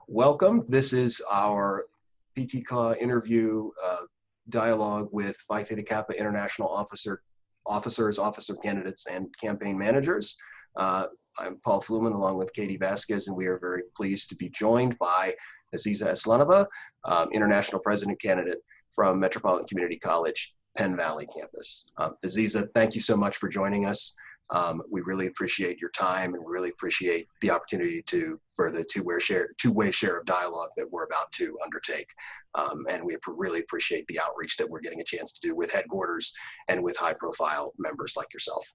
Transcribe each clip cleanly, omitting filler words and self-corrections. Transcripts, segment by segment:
welcome. This is our PTK interview dialogue with Phi Theta Kappa International officers, officer candidates, and campaign managers. I'm Paul Flumen along with Katty Vasquez, and we are very pleased to be joined by Aziza Aslanova, International President candidate from Metropolitan Community College, Penn Valley campus. Aziza, thank you so much for joining us. We really appreciate your time, and we really appreciate the opportunity for the two-way share of dialogue that we're about to undertake. And we really appreciate the outreach that we're getting a chance to do with headquarters and with high-profile members like yourself.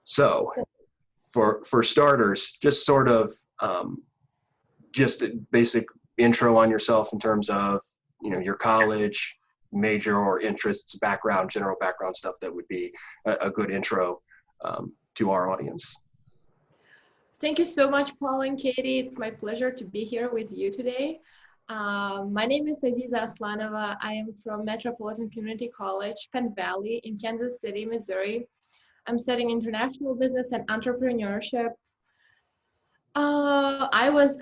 So, for starters, just sort of just a basic intro on yourself in terms of your college, major or interests, background, general background stuff that would be a good intro to our audience. Thank you so much, Paul and Katty. It's my pleasure to be here with you today. My name is Aziza Aslanova. I am from Metropolitan Community College, Penn Valley in Kansas City, Missouri. I'm studying international business and entrepreneurship. I was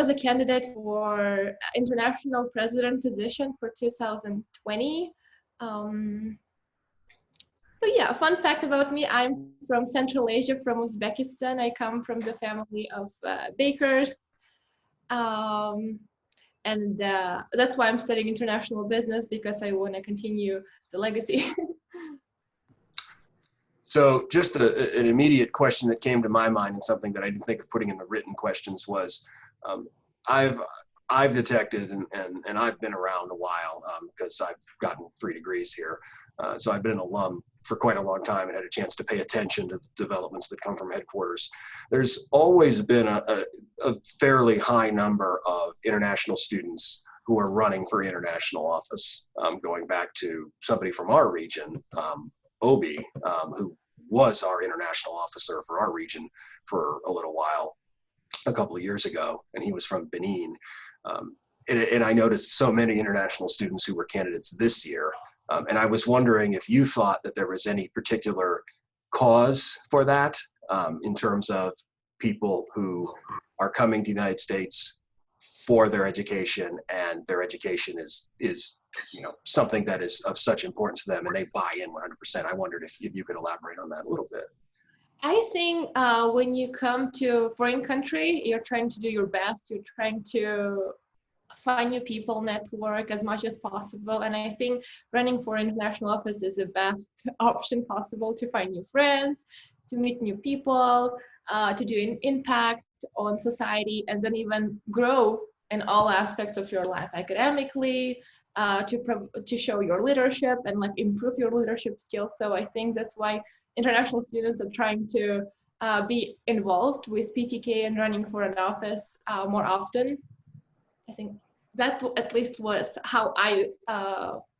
a candidate for international president position for 2020. So yeah, fun fact about me, I'm from Central Asia, from Uzbekistan. I come from the family of bakers. And that's why I'm studying international business, because I want to continue the legacy. So just an immediate question that came to my mind, and something that I didn't think of putting in the written questions, was I've detected, and I've been around a while because I've gotten 3 degrees here. So I've been an alum for quite a long time and had a chance to pay attention to the developments that come from headquarters. There's always been a fairly high number of international students who are running for international office, going back to somebody from our region, Obi, who was our international officer for our region for a little while, a couple of years ago, and he was from Benin. And I noticed so many international students who were candidates this year. And I was wondering if you thought that there was any particular cause for that, in terms of people who are coming to the United States for their education, and their education is something that is of such importance to them, and they buy in 100%. I wondered if you could elaborate on that a little bit. I think when you come to a foreign country, you're trying to do your best. You're trying to find new people, network as much as possible. And I think running for international office is the best option possible to find new friends, to meet new people, to do an impact on society, and then even grow in all aspects of your life, academically, to show your leadership and improve your leadership skills. So I think that's why international students are trying to be involved with PTK and running for an office more often. I think that at least was how I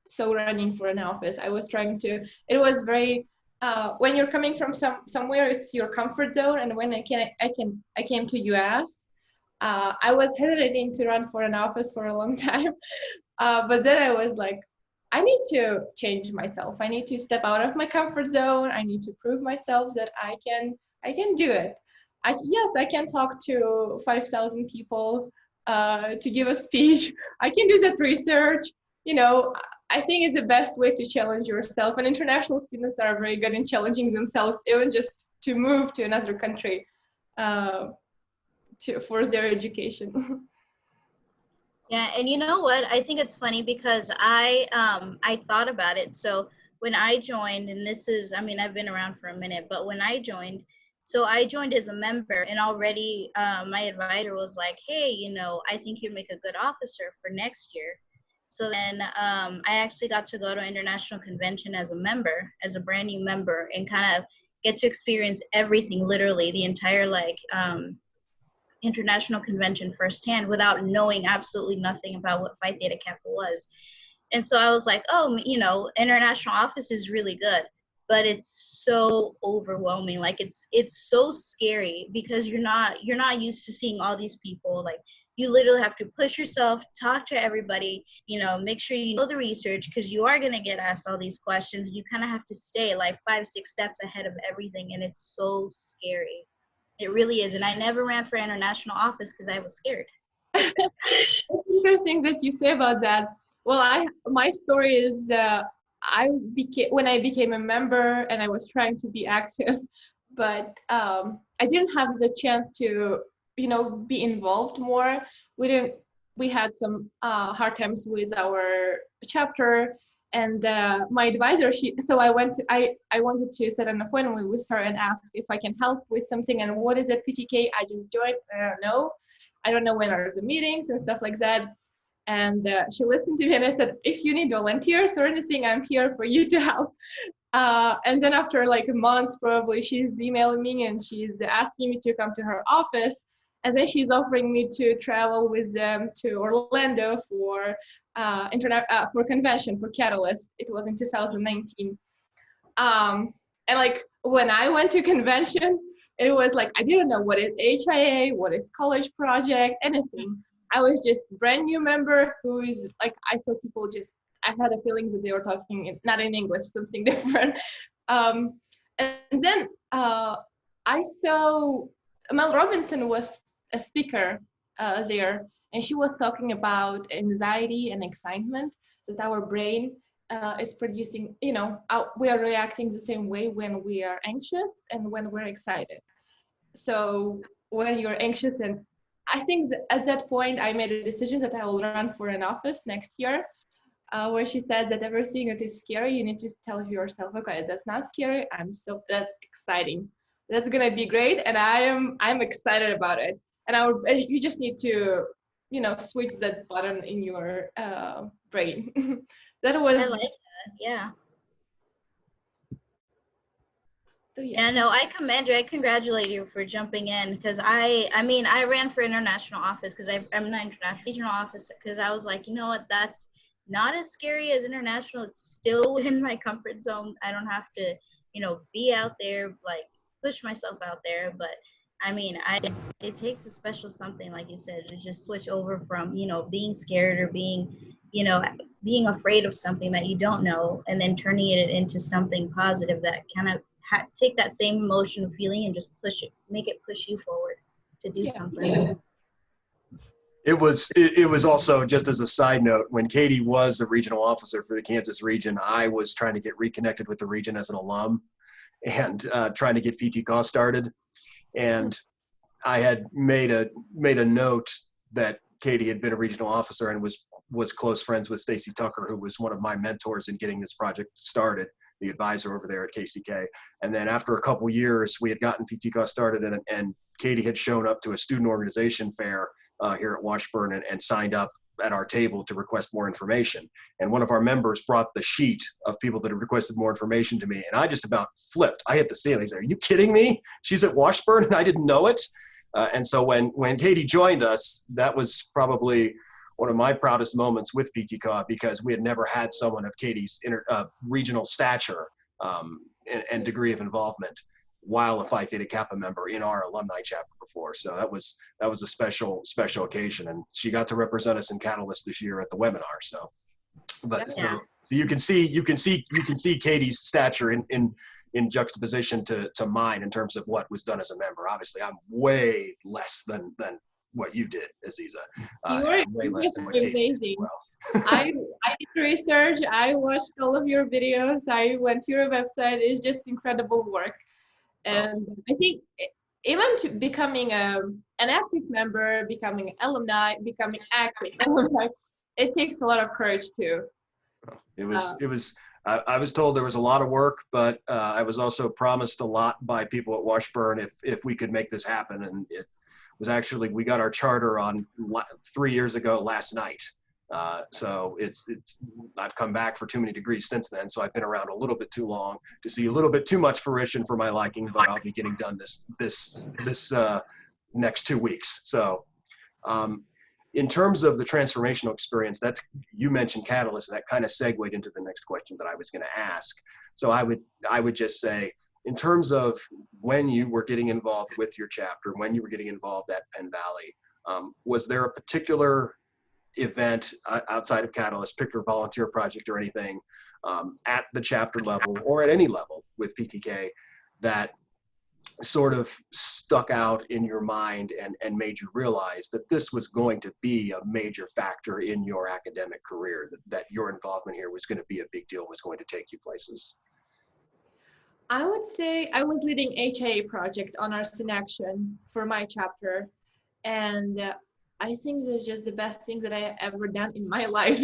saw running for an office. I was trying to, it was very, when you're coming from somewhere, it's your comfort zone. And when I came to US, I was hesitating to run for an office for a long time. But then I was like, I need to change myself. I need to step out of my comfort zone. I need to prove myself that I can do it. Yes, I can talk to 5,000 people to give a speech. I can do that research. I think it's the best way to challenge yourself. And international students are very good in challenging themselves, even just to move to another country for their education. Yeah, and you know what? I think it's funny because I thought about it. So when I joined, and this is, I've been around for a minute, but when I joined as a member, and already my advisor was like, hey, I think you make a good officer for next year. So then I actually got to go to international convention as a member, as a brand new member, and kind of get to experience everything, literally the entire international convention firsthand, without knowing absolutely nothing about what Phi Theta Kappa was. And so I was like, oh, international office is really good, but it's so overwhelming. It's so scary because you're not used to seeing all these people. You literally have to push yourself, talk to everybody, make sure you know the research, because you are going to get asked all these questions. You kind of have to stay 5-6 steps ahead of everything, and it's so scary. It really is. And I never ran for international office because I was scared. It's interesting that you say about that. Well, my story is when I became a member and I was trying to be active, but I didn't have the chance to, be involved more. We had some hard times with our chapter, and my advisor, so I wanted to set an appointment with her and ask if I can help with something. And what is it, PTK? I just joined. I don't know when are the meetings and stuff like that. And she listened to me, and I said, if you need volunteers or anything, I'm here for you to help. And then after like a month, probably, she's emailing me and she's asking me to come to her office. And then she's offering me to travel with them to Orlando for for convention for Catalyst. It was in 2019. And like when I went to convention, it was like I didn't know what is HIA, what is college project, anything. I was just brand new member who is like, I saw people I had a feeling that they were talking not in English, something different. And then I saw Mel Robinson was a speaker there, and she was talking about anxiety and excitement, that our brain is producing, we are reacting the same way when we are anxious and when we're excited. So when you're anxious, and I think at that point I made a decision that I will run for an office next year, where she said that everything that is scary, you need to tell yourself, okay, that's not scary, that's exciting. That's gonna be great, and I'm excited about it. And you just need to, switch that button in your brain. That was. I like that. Yeah. So, yeah. Yeah, no, I commend you. I congratulate you for jumping in, because I ran for international office because I'm not international regional office, because I was like, you know what, that's not as scary as international. It's still within my comfort zone. I don't have to, be out there, like push myself out there. But I mean, it takes a special something, like you said, to just switch over from, being scared or being afraid of something that you don't know, and then turning it into something positive that kind of take that same emotional feeling and just make it push you forward to do something. Yeah. It was also, just as a side note, when Katty was a regional officer for the Kansas region, I was trying to get reconnected with the region as an alum and trying to get PTKAW started. And I had made a note that Katty had been a regional officer and was close friends with Stacy Tucker, who was one of my mentors in getting this project started, the advisor over there at KCK. And then after a couple years, we had gotten PTKAW started, and Katty had shown up to a student organization fair here at Washburn and signed up at our table to request more information. And one of our members brought the sheet of people that had requested more information to me, and I just about flipped. I hit the ceiling. He said, "Are you kidding me? She's at Washburn and I didn't know it." And so when Katty joined us, that was probably one of my proudest moments with PTKAW, because we had never had someone of Katty's regional stature and degree of involvement while a Phi Theta Kappa member in our alumni chapter before. So that was a special occasion, and she got to represent us in Catalyst this year at the webinar. So, so you can see Katty's stature in juxtaposition to mine in terms of what was done as a member. Obviously, I'm way less than what you did, Aziza. Way less than what Katty did. Well. I did research. I watched all of your videos. I went to your website. It's just incredible work. And I think even to becoming an active member, becoming an alumni, becoming active alumni, it takes a lot of courage too. It was. I was told there was a lot of work, but I was also promised a lot by people at Washburn if we could make this happen. And it was actually, we got our charter on 3 years ago last night. So I've come back for too many degrees since then. So I've been around a little bit too long to see a little bit too much fruition for my liking, but I'll be getting done this next 2 weeks. So, in terms of the transformational experience, you mentioned Catalyst, and that kind of segued into the next question that I was going to ask. So I would just say, in terms of when you were getting involved with your chapter, when you were getting involved at Penn Valley, was there a particular event outside of Catalyst, particular volunteer project or anything at the chapter level or at any level with PTK that sort of stuck out in your mind and made you realize that this was going to be a major factor in your academic career, that your involvement here was going to be a big deal, was going to take you places? I would say I was leading HIA project Honors in Action for my chapter. And I think this is just the best thing that I ever done in my life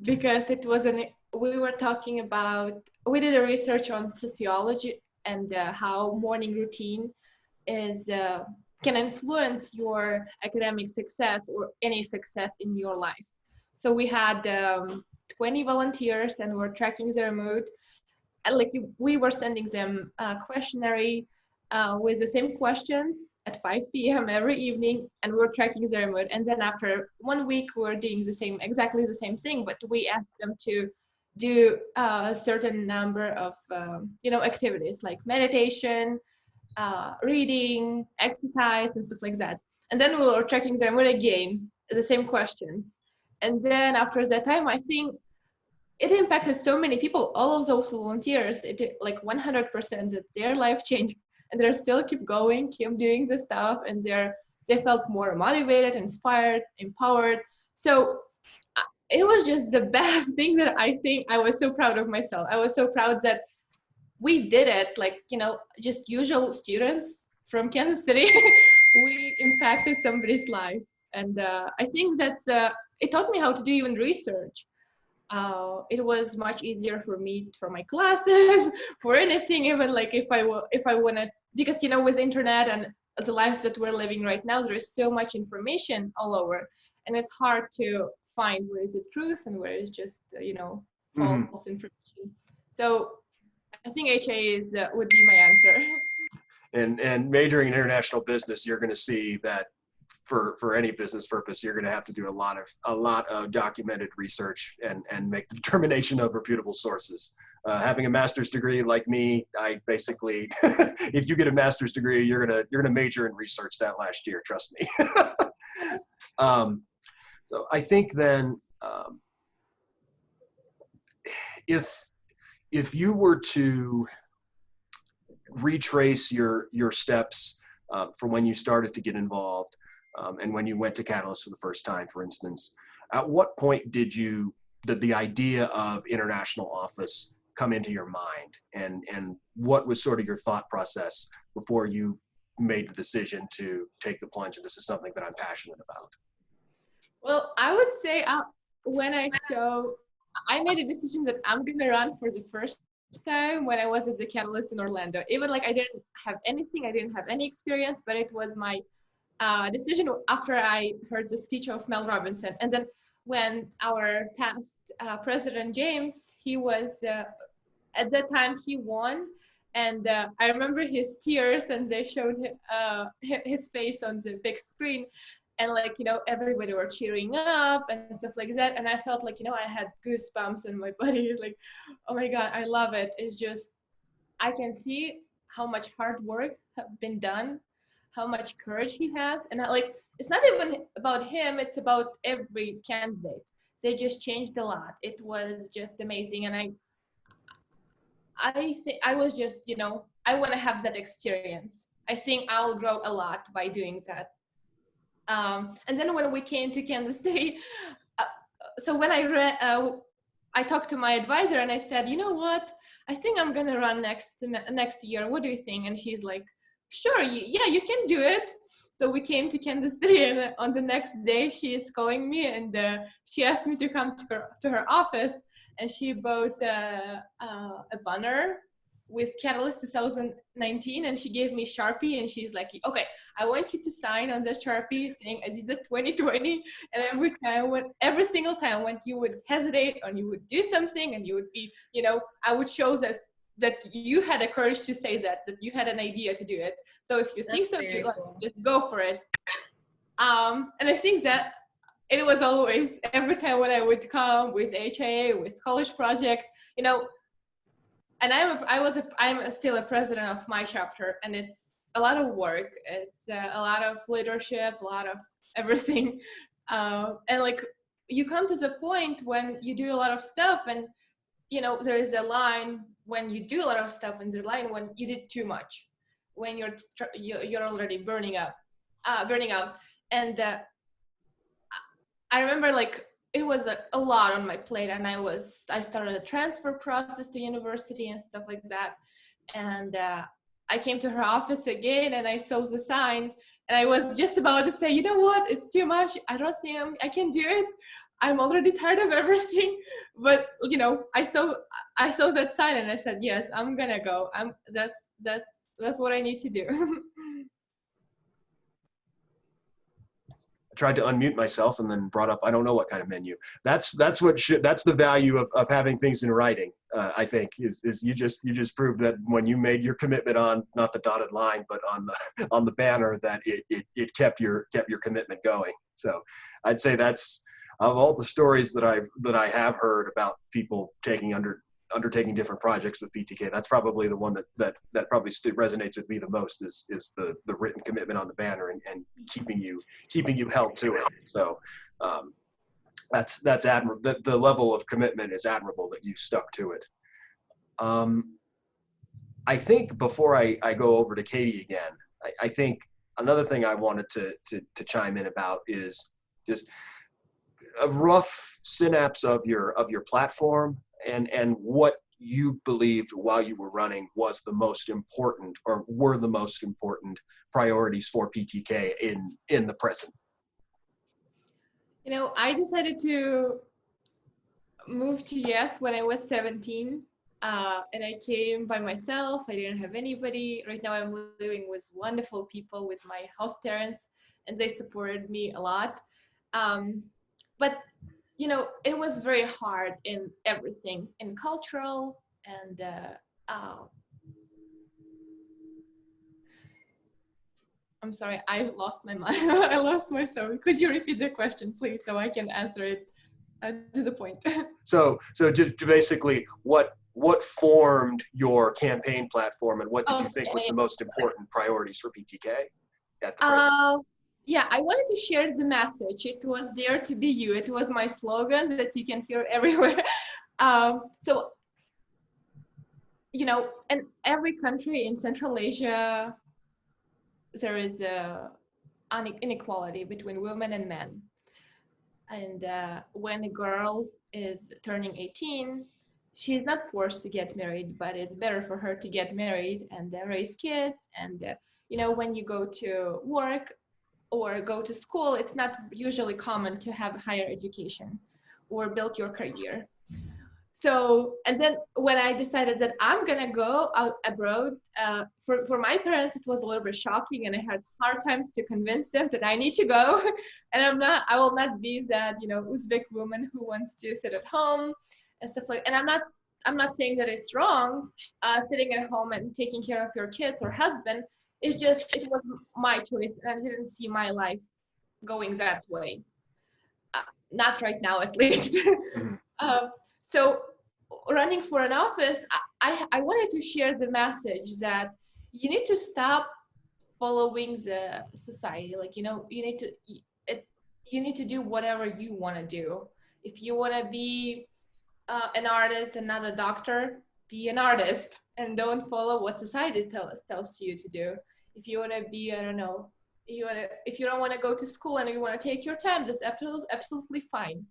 because it was we were talking about, we did a research on sociology and how morning routine is can influence your academic success or any success in your life. So we had 20 volunteers and we're tracking their mood. And like we were sending them a questionnaire with the same questions at 5 p.m. every evening, and we were tracking their mood. And then after 1 week, we were doing exactly the same thing, but we asked them to do a certain number of activities like meditation, reading, exercise, and stuff like that. And then we were tracking their mood again, the same questions. And then after that time, I think it impacted so many people. All of those volunteers, it did like 100% that their life changed, and they still keep going, keep doing the stuff, and they felt more motivated, inspired, empowered. So it was just the best thing that I think. I was so proud of myself. I was so proud that we did it, like, just usual students from Kansas City. We impacted somebody's life. And I think that it taught me how to do even research. It was much easier for me for my classes, for anything, even like if I want to, because with internet and the life that we're living right now, there is so much information all over, and it's hard to find where is it truth and where is just false information. So I think HA would be my answer. And majoring in international business, you're going to see that for any business purpose, you're going to have to do a lot of documented research and make the determination of reputable sources. Having a master's degree like me, I basically, if you get a master's degree, you're gonna major in research that last year. Trust me. So I think then, if you were to retrace your steps from when you started to get involved and when you went to Catalyst for the first time, for instance, at what point did the idea of international office come into your mind, and what was sort of your thought process before you made the decision to take the plunge and this is something that I'm passionate about? Well, I would say when I made a decision that I'm gonna run for the first time when I was at the Catalyst in Orlando. Even like I didn't have anything, I didn't have any experience, but it was my decision after I heard the speech of Mel Robinson. And then when our past President James, he was, at that time he won. And I remember his tears, and they showed his face on the big screen. And like, everybody were cheering up and stuff like that. And I felt like, I had goosebumps in my body, like, oh my God, I love it. It's just, I can see how much hard work have been done, how much courage he has. And it's not even about him, it's about every candidate. They just changed a lot. It was just amazing. And I think I was just, I want to have that experience. I think I'll grow a lot by doing that. And then when we came to Kansas City, so when I talked to my advisor and I said, you know what, I think I'm gonna run next year. What do you think? And she's like, sure, yeah, you can do it. So we came to Kansas City, and on the next day she is calling me, and she asked me to come to her office, and she bought a banner with Catalyst 2019, and she gave me Sharpie, and she's like, okay, I want you to sign on the Sharpie saying Aziza 2020. And every single time when you would hesitate or you would do something and you would be, I would show that you had the courage to say that you had an idea to do it. So if you think so, cool. Just go for it. And I think that it was always, every time when I would come with HIA, with college project, and I'm still a president of my chapter, and it's a lot of work. It's a lot of leadership, a lot of everything. And like, you come to the point when you do a lot of stuff, and, there is a line when you do a lot of stuff, and there's a line when you did too much. when you're already burning out. And I remember like it was a lot on my plate, and I started a transfer process to university and stuff like that. And I came to her office again, and I saw the sign, and I was just about to say, you know what, it's too much. I don't think I can do it. I'm already tired of everything. But you know, I saw that sign, and I said, yes, I'm gonna go. That's what I need to do. Tried to unmute myself and then brought up, I don't know what kind of menu. That's the value of having things in writing. I think is you just proved that when you made your commitment on not the dotted line, but on the banner, that it kept your commitment going. So I'd say that's, of all the stories that I have heard about people undertaking different projects with PTK, that's probably the one that probably resonates with me the most is the written commitment on the banner and keeping you held to it. So that's admirable. The level of commitment is admirable that you stuck to it. I think before I go over to Katty again, I think another thing I wanted to chime in about is just a rough synapse of your platform and what you believed while you were running was the most important, or were the most important priorities for PTK in the present. You know, I decided to move to US when I was 17, and I came by myself. I didn't have anybody. Right now I'm living with wonderful people, with my host parents, and they supported me a lot. But you know, it was very hard in everything, in cultural and I'm sorry, I lost my mind. I lost myself. Could you repeat the question, please, so I can answer it to the point? So to basically, what formed your campaign platform, and what did you think was the most important priorities for PTK at the present? Yeah, I wanted to share the message. It was "Dare to be you." It was my slogan that you can hear everywhere. So, you know, in every country in Central Asia, there is an inequality between women and men. And when a girl is turning 18, she's not forced to get married, but it's better for her to get married and raise kids. And, you know, when you go to work or go to school, it's not usually common to have higher education or build your career. So, and then when I decided that I'm gonna go out abroad, for my parents, it was a little bit shocking, and I had hard times to convince them that I need to go. And I will not be that, you know, Uzbek woman who wants to sit at home and stuff like, and I'm not saying that it's wrong, sitting at home and taking care of your kids or husband. It's just, it was my choice, and I didn't see my life going that way. Not right now, at least. So running for an office, I wanted to share the message that you need to stop following the society. Like, you know, you need to do whatever you want to do. If you want to be an artist and not a doctor, be an artist, and don't follow what society tells you to do. If you want to be, I don't know, if you don't want to go to school and you want to take your time, that's absolutely fine.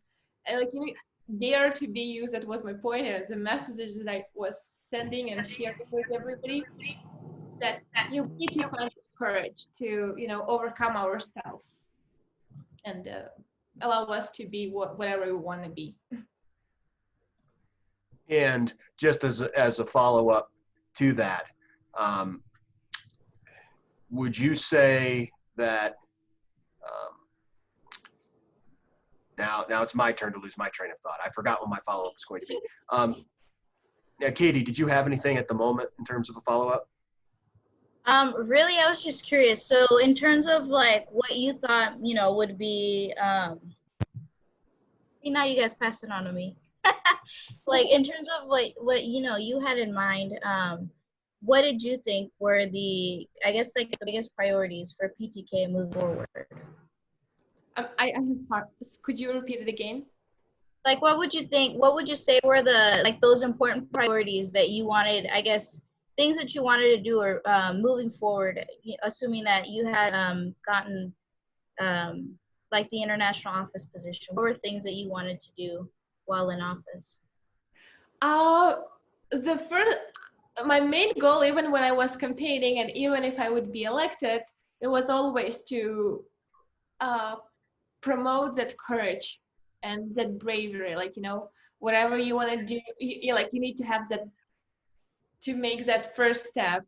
And like, you know, dare to be you, that was my point, and the message that I was sending and sharing with everybody, that you need to find courage to, you know, overcome ourselves and allow us to be whatever we want to be. And just as a follow-up to that, would you say that now it's my turn to lose my train of thought. I forgot what my follow-up was going to be. Now, Katty, did you have anything at the moment in terms of a follow-up? Really, I was just curious. So in terms of like what you thought, you know, would be, now you guys pass it on to me. Like in terms of what you know you had in mind, what did you think were the, I guess, like the biggest priorities for PTK moving forward? I have part. Could you repeat it again? Like, what would you say were the, like, those important priorities that you wanted, I guess, things that you wanted to do or moving forward, assuming that you had gotten like the international office position, what were things that you wanted to do while in office? The first, my main goal, even when I was campaigning and even if I would be elected, it was always to promote that courage and that bravery. Like, you know, whatever you want to do, you need to have that, to make that first step.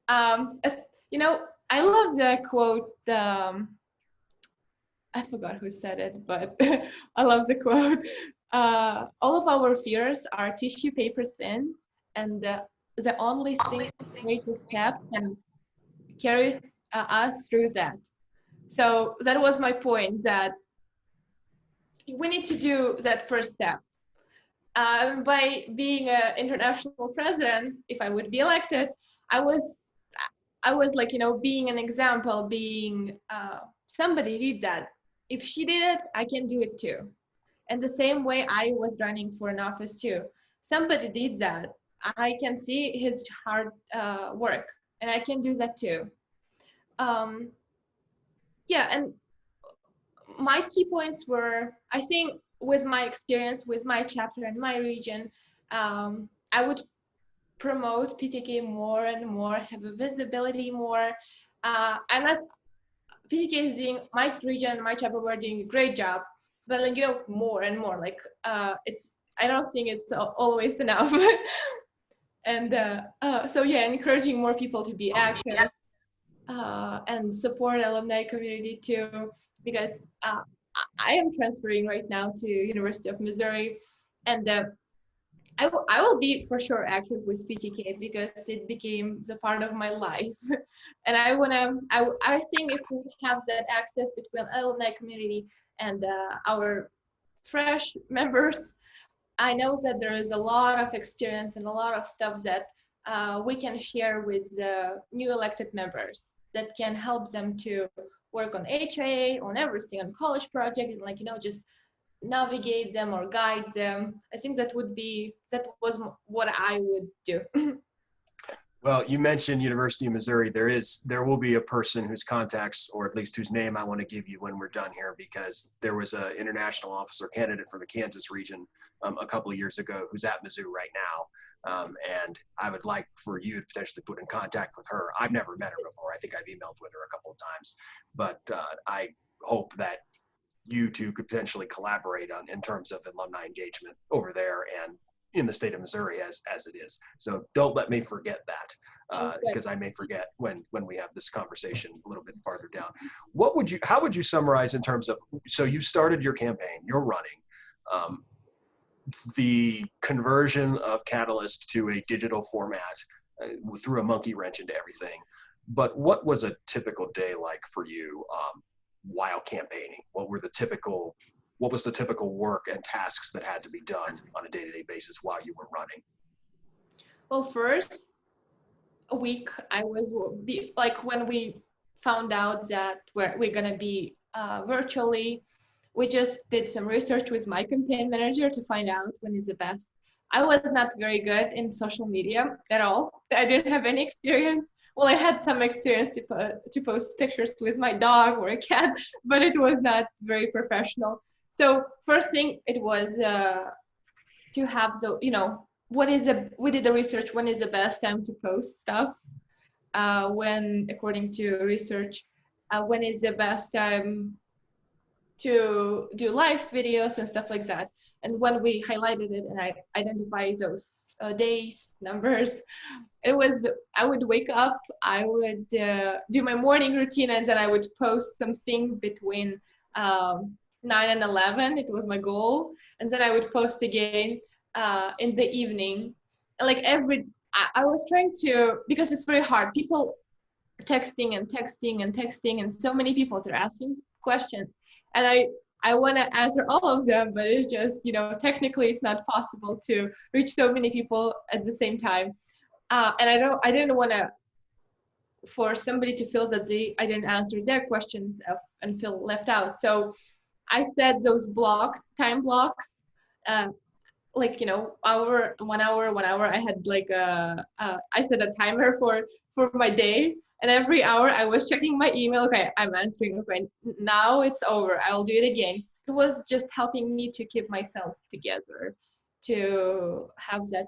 You know, I love the quote, I forgot who said it, but I love the quote. All of our fears are tissue paper thin, and the only thing courageous steps can carry us through that. So that was my point, that we need to do that first step. By being an international president, if I would be elected, I was like, you know, being an example, being somebody did that. If she did it, I can do it too. And the same way I was running for an office too. Somebody did that. I can see his hard work, and I can do that too. Yeah, and my key points were, I think, with my experience, with my chapter and my region, I would promote PTK more and more, have a visibility more. I'm not, PTK is doing, my region and my chapter were doing a great job, but like, you know, more and more, like it's, I don't think it's always enough. And so yeah, encouraging more people to be active and support alumni community too, because I am transferring right now to University of Missouri, and I will be for sure active with PTK because it became the part of my life. And I think if we have that access between alumni community and our fresh members, I know that there is a lot of experience and a lot of stuff that we can share with the new elected members that can help them to work on HIA, on everything, on college project, and like, you know, just navigate them or guide them. I think that was what I would do. Well, you mentioned University of Missouri. There will be a person whose contacts, or at least whose name I want to give you when we're done here, because there was an international officer candidate for the Kansas region a couple of years ago who's at Mizzou right now. And I would like for you to potentially put in contact with her. I've never met her before. I think I've emailed with her a couple of times, but I hope that you two could potentially collaborate in terms of alumni engagement over there and in the state of Missouri as it is. So don't let me forget that, because I may forget when we have this conversation a little bit farther down. How would you summarize in terms of, so you started your campaign, you're running, the conversion of Catalyst to a digital format threw a monkey wrench into everything. But what was a typical day like for you while campaigning? What was the typical work and tasks that had to be done on a day-to-day basis while you were running? Well, first week I was like, when we found out that we're gonna be virtually, we just did some research with my campaign manager to find out when is the best. I was not very good in social media at all. I didn't have any experience. Well, I had some experience to post pictures with my dog or a cat, but it was not very professional. So first thing, it was to have the, you know, we did the research, when is the best time to post stuff, when, according to research, when is the best time to do live videos and stuff like that. And when we highlighted it and I identify those days, numbers, I would wake up, I would do my morning routine, and then I would post something between 9 and 11. It was my goal. And then I would post again in the evening. Like I was trying to, because it's very hard. People texting and texting and texting, and so many people, they're asking questions. And I want to answer all of them, but it's just, you know, technically it's not possible to reach so many people at the same time. And I didn't want to, for somebody to feel that I didn't answer their questions and feel left out. So I set those time blocks like, hour, 1 hour, 1 hour. I had like I set a timer for my day, and every hour I was checking my email. Okay, I'm answering. Okay, now it's over. I'll do it again. It was just helping me to keep myself together, to have that,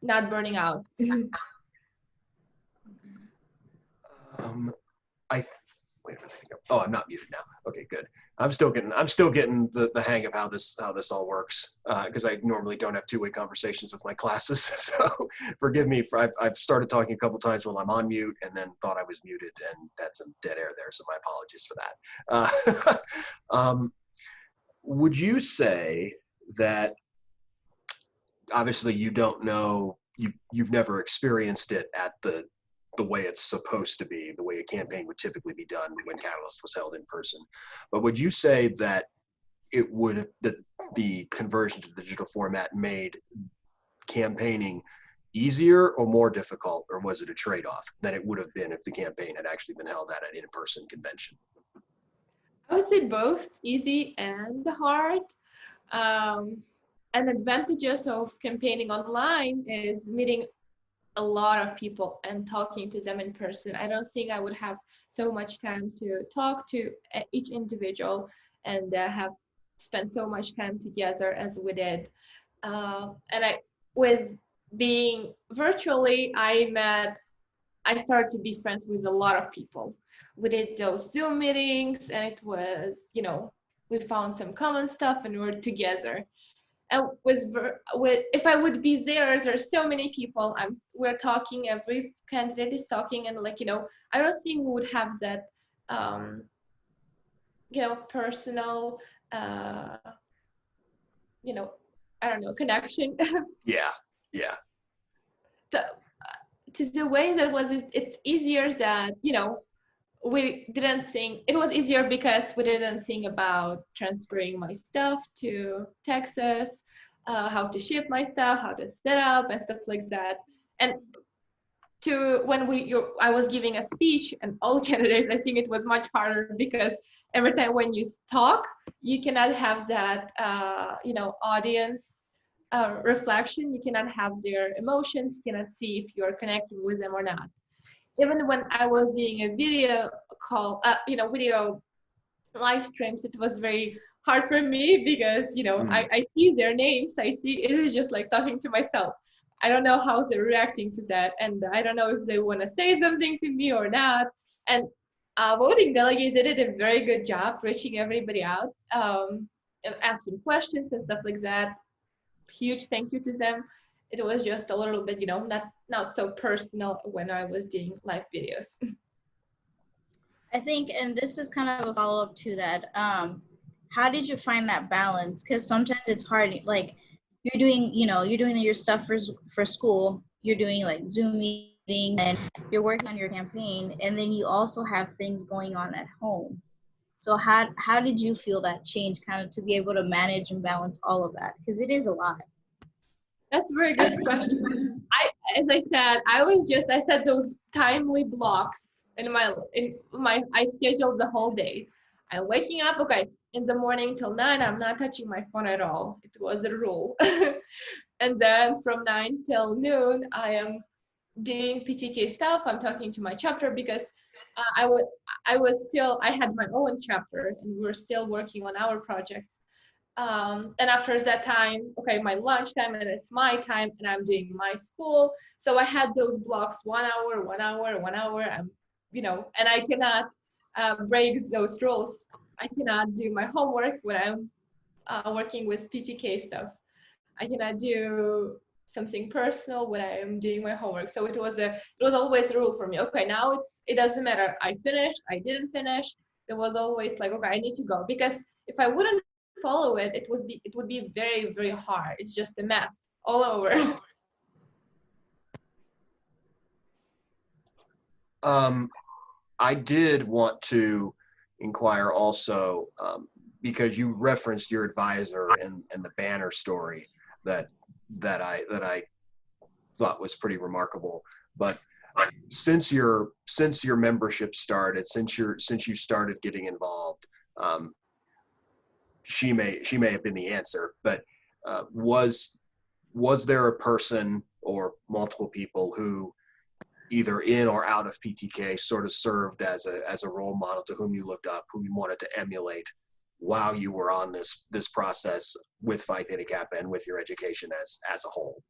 not burning out. I wait a minute. Oh, I'm not muted now. Okay, good. I'm still getting the hang of how this all works, because I normally don't have two-way conversations with my classes. So forgive me for I've started talking a couple times while I'm on mute and then thought I was muted, and that's some dead air there. So my apologies for that. Would you say that, obviously you don't know, you've never experienced it at the way it's supposed to be, the way a campaign would typically be done when Catalyst was held in person. But would you say that the conversion to the digital format made campaigning easier or more difficult, or was it a trade-off than it would have been if the campaign had actually been held at an in-person convention? I would say both easy and hard. And advantages of campaigning online is meeting a lot of people and talking to them in person. I don't think I would have so much time to talk to each individual and have spent so much time together as we did. And with being virtually, I started to be friends with a lot of people. We did those Zoom meetings, and it was, we found some common stuff and we were together. And if I would be there's so many people. We're talking. Every candidate is talking, and I don't think we would have that, personal, I don't know, connection. Yeah, yeah. To the way that it's easier that we didn't think it was easier because we didn't think about transferring my stuff to Texas, how to ship my stuff, how to set up and stuff like that. And I was giving a speech, and all candidates, I think it was much harder because every time when you talk, you cannot have that, audience reflection. You cannot have their emotions. You cannot see if you're connected with them or not. Even when I was doing a video call, video live streams, it was very hard for me because, I see their names. I see it is just like talking to myself. I don't know how they're reacting to that. And I don't know if they want to say something to me or not. And voting delegates, they did a very good job reaching everybody out, and asking questions and stuff like that. Huge thank you to them. It was just a little bit, not so personal when I was doing live videos. I think, and this is kind of a follow-up to that, how did you find that balance? Because sometimes it's hard, like you're doing your stuff for school, you're doing like Zoom meetings, and you're working on your campaign, and then you also have things going on at home. So how did you feel that change, kind of to be able to manage and balance all of that? Because it is a lot. That's a very good question. As I said, I set those timely blocks in my I scheduled the whole day. I'm waking up, okay, in the morning till 9, I'm not touching my phone at all. It was a rule. And then from 9 till noon, I am doing PTK stuff. I'm talking to my chapter because I had my own chapter and we were still working on our projects. And after that time, okay, my lunch time, and it's my time, and I'm doing my school. So I had those blocks, 1 hour, 1 hour, 1 hour. And I cannot break those rules. I cannot do my homework when I'm working with PTK stuff. I cannot do something personal when I am doing my homework. So it was always a rule for me. Okay, now it doesn't matter. I finished, I didn't finish. It was always like, okay, I need to go, because if I wouldn't follow it, it would be very, very hard. It's just a mess all over. I did want to inquire also, because you referenced your advisor and the banner story that I thought was pretty remarkable. But since your membership started, since you started getting involved, she may have been the answer, but Was there a person or multiple people who either in or out of PTK sort of served as a role model to whom you looked up, whom you wanted to emulate while you were on this process with Phi Theta Kappa and with your education as a whole?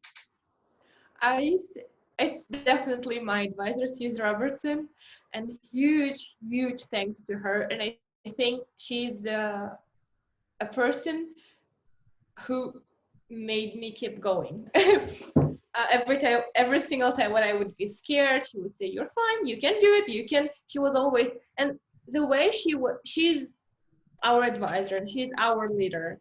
It's definitely my advisor, Suze Robertson, and huge thanks to her. And I think she's a person who made me keep going. Every single time when I would be scared, she would say, "You're fine, you can do it, you can." She was always, and the way she's our advisor and she's our leader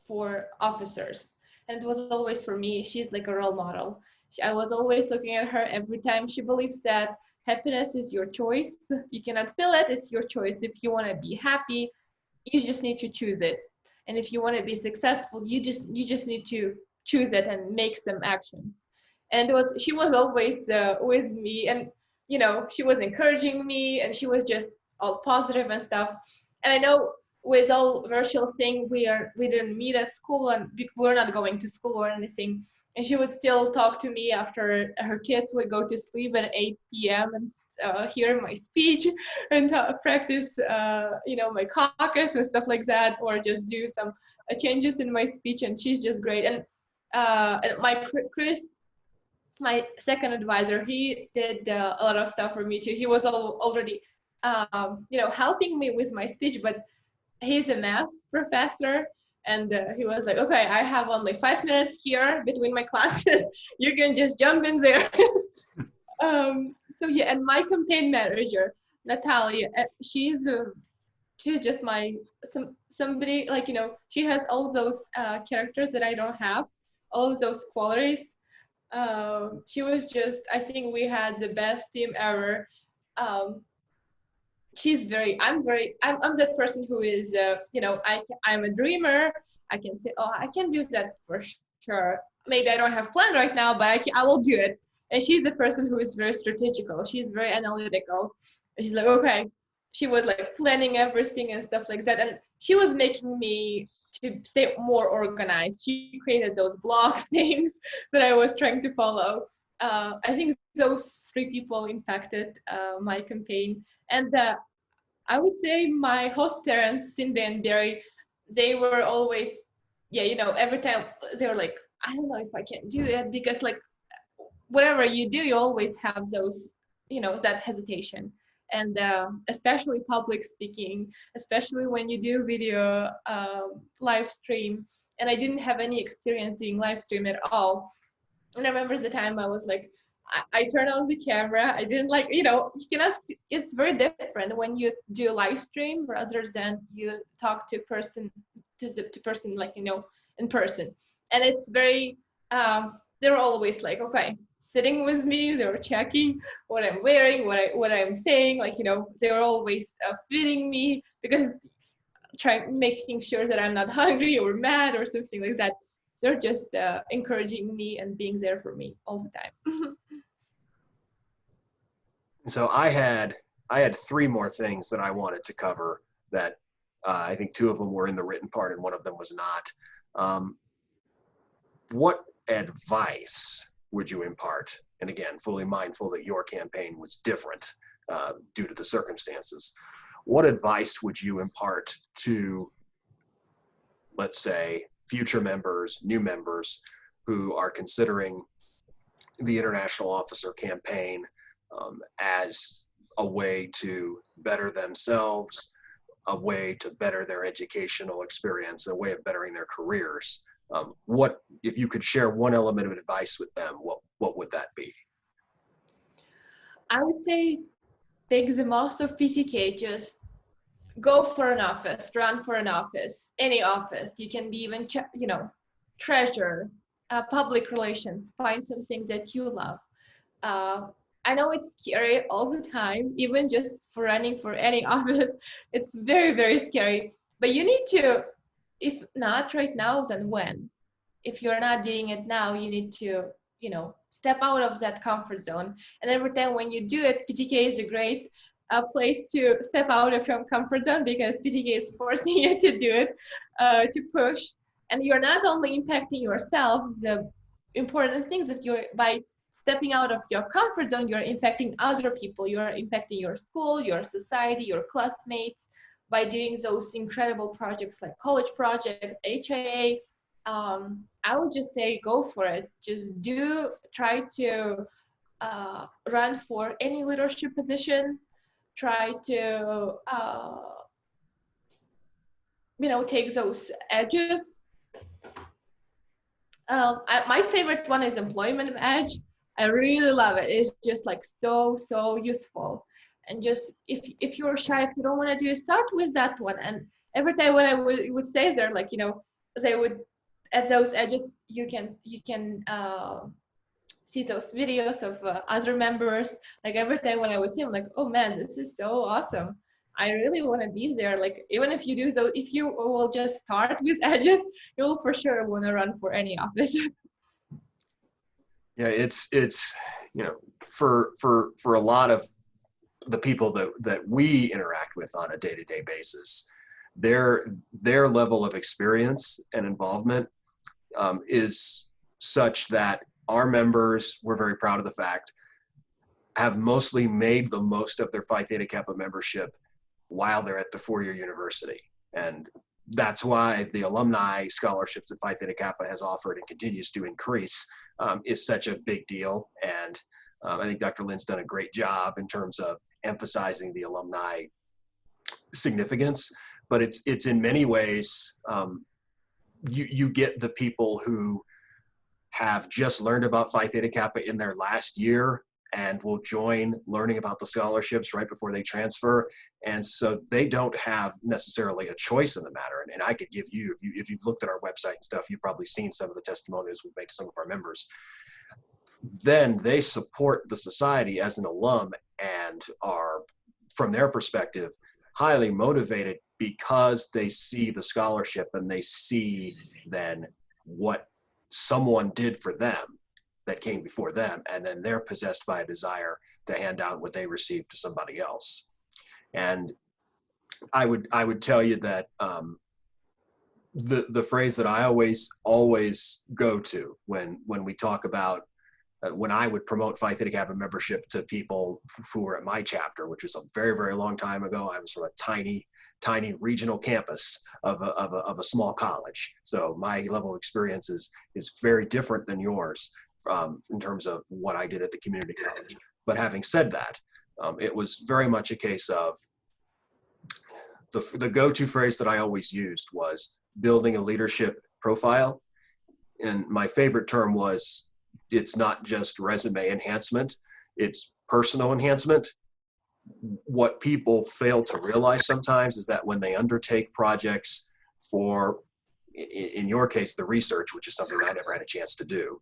for officers. And it was always for me, she's like a role model. I was always looking at her every time. She believes that happiness is your choice. You cannot feel it, it's your choice. If you want to be happy, you just need to choose it. And if you want to be successful, you just need to choose it and make some actions. And she was always with me, and she was encouraging me, and she was just all positive and stuff. And I know with all virtual thing, we didn't meet at school, and we're not going to school or anything. And she would still talk to me after her kids would go to sleep at 8 p.m. and hear my speech and practice, my caucus and stuff like that, or just do some changes in my speech. And she's just great. And Chris, my second advisor, he did a lot of stuff for me too. He was already, helping me with my speech, but he's a math professor. And he was like, "Okay, I have only 5 minutes here between my classes. You can just jump in there." So yeah, and my campaign manager, Natalia, she's just somebody, like, she has all those characters that I don't have, all of those qualities. She was just, I think we had the best team ever. I'm that person who is, I'm a dreamer. I can say, "Oh, I can do that for sure. Maybe I don't have plan right now, but I will do it." And she's the person who is very strategical. She's very analytical. And she's like, okay. She was like planning everything and stuff like that. And she was making me to stay more organized. She created those blog things that I was trying to follow. I think those three people impacted my campaign. And I would say my host parents, Cindy and Barry, they were always, every time they were like, "I don't know if I can do it," because like whatever you do, you always have those, that hesitation. And especially public speaking, especially when you do video live stream. And I didn't have any experience doing live stream at all. And I remember the time I was like, I turned on the camera. I didn't like, you cannot, it's very different when you do live stream rather than you talk to person, like, in person. And it's very, they're always like, okay, sitting with me, they were checking what I'm wearing, what I'm saying, like, they were always feeding me, because making sure that I'm not hungry or mad or something like that. They're just encouraging me and being there for me all the time. So I had three more things that I wanted to cover that I think two of them were in the written part and one of them was not. What advice would you impart? And again, fully mindful that your campaign was different due to the circumstances. What advice would you impart to, let's say, future members, new members who are considering the International Officer campaign as a way to better themselves, a way to better their educational experience, a way of bettering their careers? What, if you could share one element of advice with them, what would that be? I would say make the most of PTK. Just go for an office, run for an office, any office. You can be even, treasurer, public relations, find some things that you love. I know it's scary all the time, even just for running for any office. It's very, very scary. But you need to, if not right now, then when? If you're not doing it now, you need to, step out of that comfort zone. And every time when you do it, PTK is a great a place to step out of your comfort zone because PTK is forcing you to do it, to push. And you're not only impacting yourself, the important thing that you're, by stepping out of your comfort zone, you're impacting other people. You're impacting your school, your society, your classmates by doing those incredible projects like College Project, HIA. I would just say go for it. Just try to run for any leadership position. Try to, take those edges. My favorite one is employment edge. I really love it. It's just like so useful. And just if you're shy, if you don't want to do it, start with that one. And every time when I would say there, like, they would, at those edges, you can see those videos of other members. Like every time when I would see them, like, oh man, this is so awesome. I really want to be there. Like, even if you do so, if you will just start with edges, you will for sure want to run for any office. Yeah, it's for a lot of the people that we interact with on a day-to-day basis, their level of experience and involvement is such that our members, we're very proud of the fact, have mostly made the most of their Phi Theta Kappa membership while they're at the four-year university. And that's why the alumni scholarships that Phi Theta Kappa has offered and continues to increase is such a big deal. And I think Dr. Lynn's done a great job in terms of emphasizing the alumni significance, but it's in many ways, you get the people who have just learned about Phi Theta Kappa in their last year and will join learning about the scholarships right before they transfer. And so they don't have necessarily a choice in the matter. And I could give you, if you've looked at our website and stuff, you've probably seen some of the testimonials we've made to some of our members. Then they support the society as an alum and are, from their perspective, highly motivated because they see the scholarship and they see then what someone did for them that came before them, and then they're possessed by a desire to hand out what they received to somebody else. And I would tell you that the phrase that I always go to when we talk about when I would promote Phi Theta Kappa membership to people who were at my chapter, which was a very, very long time ago. I was from a tiny regional campus of a small college. So my level of experience is very different than yours in terms of what I did at the community college. But having said that, it was very much a case of the go-to phrase that I always used was building a leadership profile. And my favorite term was, it's not just resume enhancement, it's personal enhancement. What people fail to realize sometimes is that when they undertake projects for, in your case, the research, which is something I never had a chance to do,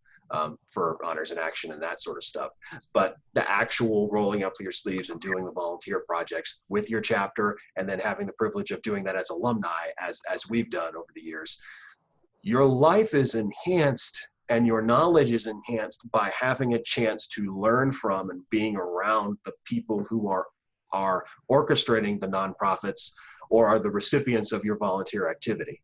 for honors in action and that sort of stuff, but the actual rolling up your sleeves and doing the volunteer projects with your chapter, and then having the privilege of doing that as alumni, as we've done over the years, your life is enhanced and your knowledge is enhanced by having a chance to learn from and being around the people who are orchestrating the nonprofits or are the recipients of your volunteer activity.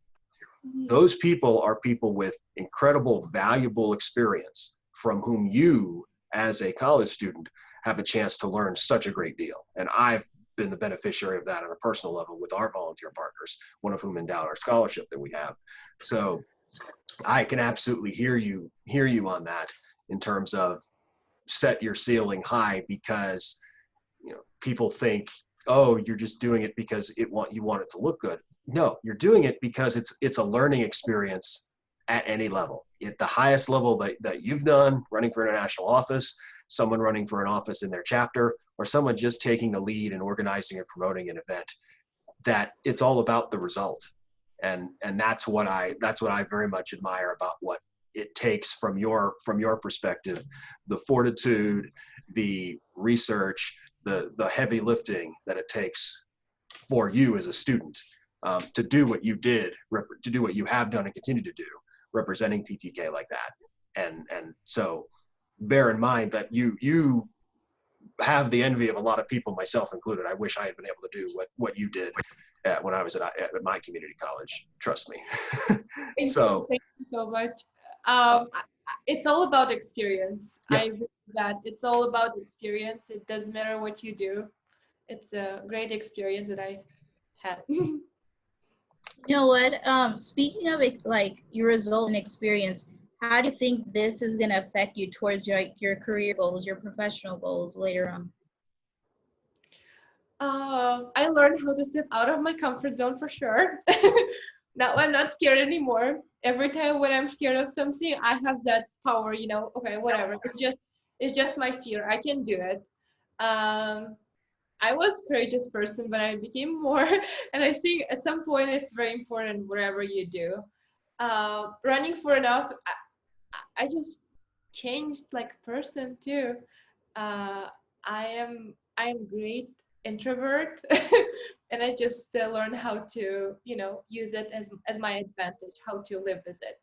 Those people are people with incredible, valuable experience from whom you, as a college student, have a chance to learn such a great deal. And I've been the beneficiary of that on a personal level with our volunteer partners, one of whom endowed our scholarship that we have. So I can absolutely hear you on that in terms of set your ceiling high, because people think, oh, you're just doing it because you want it to look good. No, you're doing it because it's a learning experience at any level. At the highest level that you've done, running for international office, someone running for an office in their chapter, or someone just taking the lead and organizing and promoting an event, that it's all about the result. And that's what I very much admire about what it takes from your perspective, the fortitude, the research, the heavy lifting that it takes for you as a student to do what you did, to do what you have done and continue to do, representing PTK like that. And so bear in mind that you have the envy of a lot of people, myself included. I wish I had been able to do what you did when I was at my community college. Trust me. Thank you so much. It's all about experience. Yeah. I believe that it's all about experience. It doesn't matter what you do. It's a great experience that I had. You know what? Speaking of it, like your result and experience, how do you think this is gonna affect you towards your career goals, your professional goals later on? I learned how to step out of my comfort zone for sure. Now I'm not scared anymore. Every time when I'm scared of something, I have that power, okay, whatever. It's just my fear. I can do it. I was courageous person, but I became more, and I think at some point it's very important whatever you do. Running for enough, I just changed like a person too. I am great introvert, and I just learned how to use it as my advantage, how to live with it.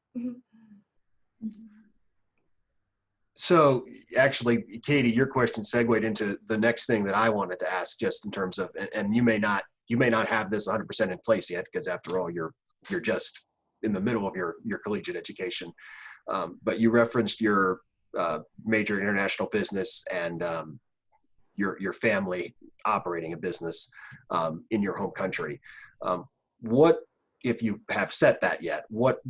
So actually, Katie, your question segued into the next thing that I wanted to ask, just in terms of, and you may not have this 100% in place yet, because after all, you're just in the middle of your collegiate education. But you referenced your major international business and your family operating a business in your home country. What, if you have set that yet, what